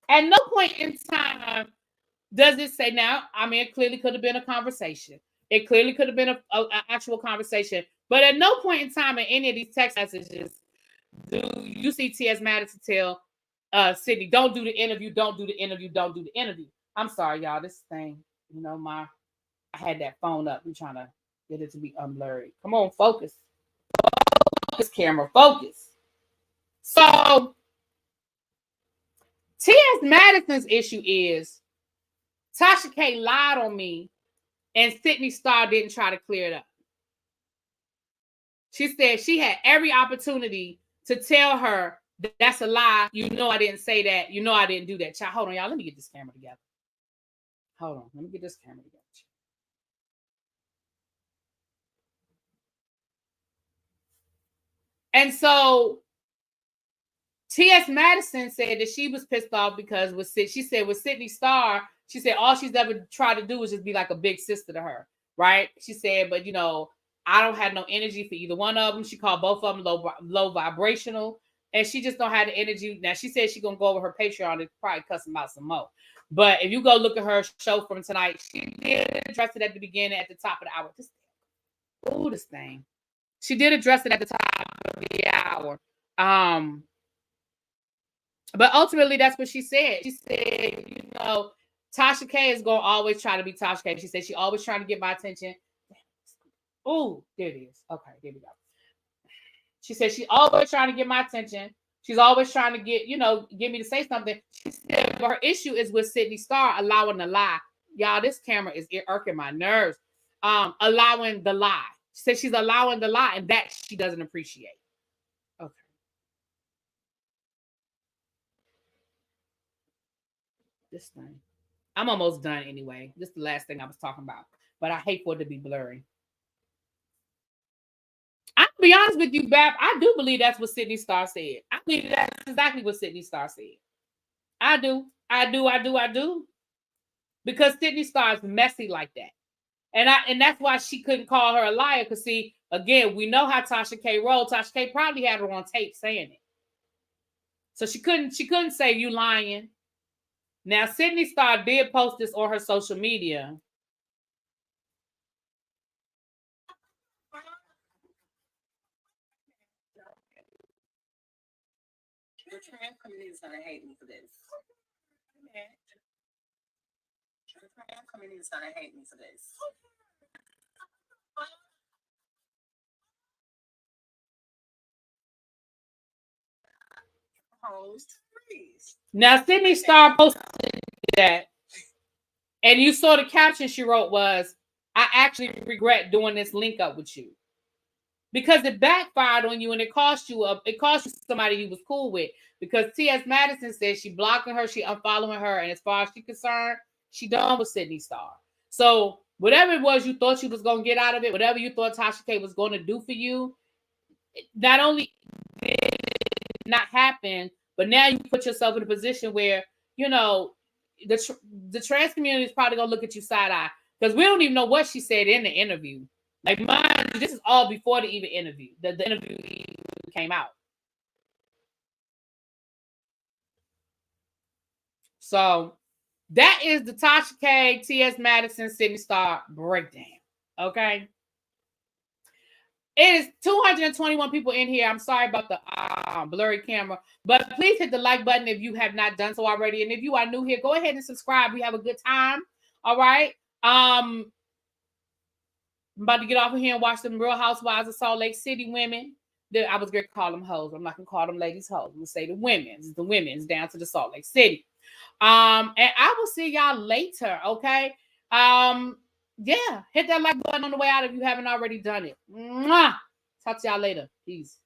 At no point in time does it say now, it clearly could have been a conversation. It clearly could have been an actual conversation. But at no point in time in any of these text messages do you see T.S. Madison tell Sidney, don't do the interview, don't do the interview, don't do the interview. I'm sorry, y'all. This thing, I had that phone up. I'm trying to get it to be unblurred. Come on, focus. Focus, camera, focus. So, T.S. Madison's issue is Tasha K lied on me and Sidney Star didn't try to clear it up. She said she had every opportunity to tell her that's a lie. You know I didn't say that. You know I didn't do that. Hold on, y'all. Let me get this camera together. Hold on. Let me get this camera together. And so T.S. Madison said that she was pissed off because with Sidney Star, she said all she's ever tried to do is just be like a big sister to her, right? She said, but I don't have no energy for either one of them. She called both of them low vibrational, and she just don't have the energy. Now she said she's gonna go over her Patreon and probably cuss them out some more. But if you go look at her show from tonight, she did address it at the beginning, at the top of the hour. This thing. She did address it at the top of the hour. But ultimately, that's what she said. She said, you know, Tasha K is going to always try to be Tasha K. She said she always trying to get my attention. Oh, there it is. Okay, there we go. She said she always trying to get my attention. She's always trying to get, you know, get me to say something. She said her issue is with Sidney Star allowing the lie. Y'all, this camera is irking my nerves. Allowing the lie. She said she's allowing the lie, and that she doesn't appreciate. Okay. This thing. I'm almost done anyway. This is the last thing I was talking about. But I hate for it to be blurry. I'll be honest with you, Bab. I do believe that's what Sidney Star said. I believe that's exactly what Sidney Star said. I do. I do. Because Sidney Star is messy like that. And that's why she couldn't call her a liar. Because see, again, we know how Tasha K rolled. Tasha K probably had her on tape saying it. So she couldn't say you lying. Now, Sidney Star did post this on her social media. The trans community is gonna hate me for this. The trans community is gonna hate me for this. Now, Sidney Star posted that, and you saw the caption she wrote was, "I actually regret doing this link up with you." Because it backfired on you and it cost you somebody you was cool with. Because T.S. Madison said she blocking her, she unfollowing her, and as far as she's concerned, she done with Sidney Star. So whatever it was you thought you was gonna get out of it, whatever you thought Tasha K was gonna do for you, not only did it not happen, but now you put yourself in a position where, you know, the trans community is probably gonna look at you side eye. Because we don't even know what she said in the interview. Like, mine, this is all before the even interview. The interview came out. So that is the Tasha K, T.S. Madison, Sidney Star breakdown. Okay. It is 221 people in here. I'm sorry about the blurry camera, but please hit the like button if you have not done so already. And if you are new here, go ahead and subscribe. We have a good time. All right. I'm about to get off of here and watch them Real Housewives of Salt Lake City women. I was going to call them hoes. I'm not going to call them ladies hoes. I'm going to say the women's down to the Salt Lake City. And I will see y'all later. Okay. Yeah, hit that like button on the way out if you haven't already done it. Mwah! Talk to y'all later. Peace.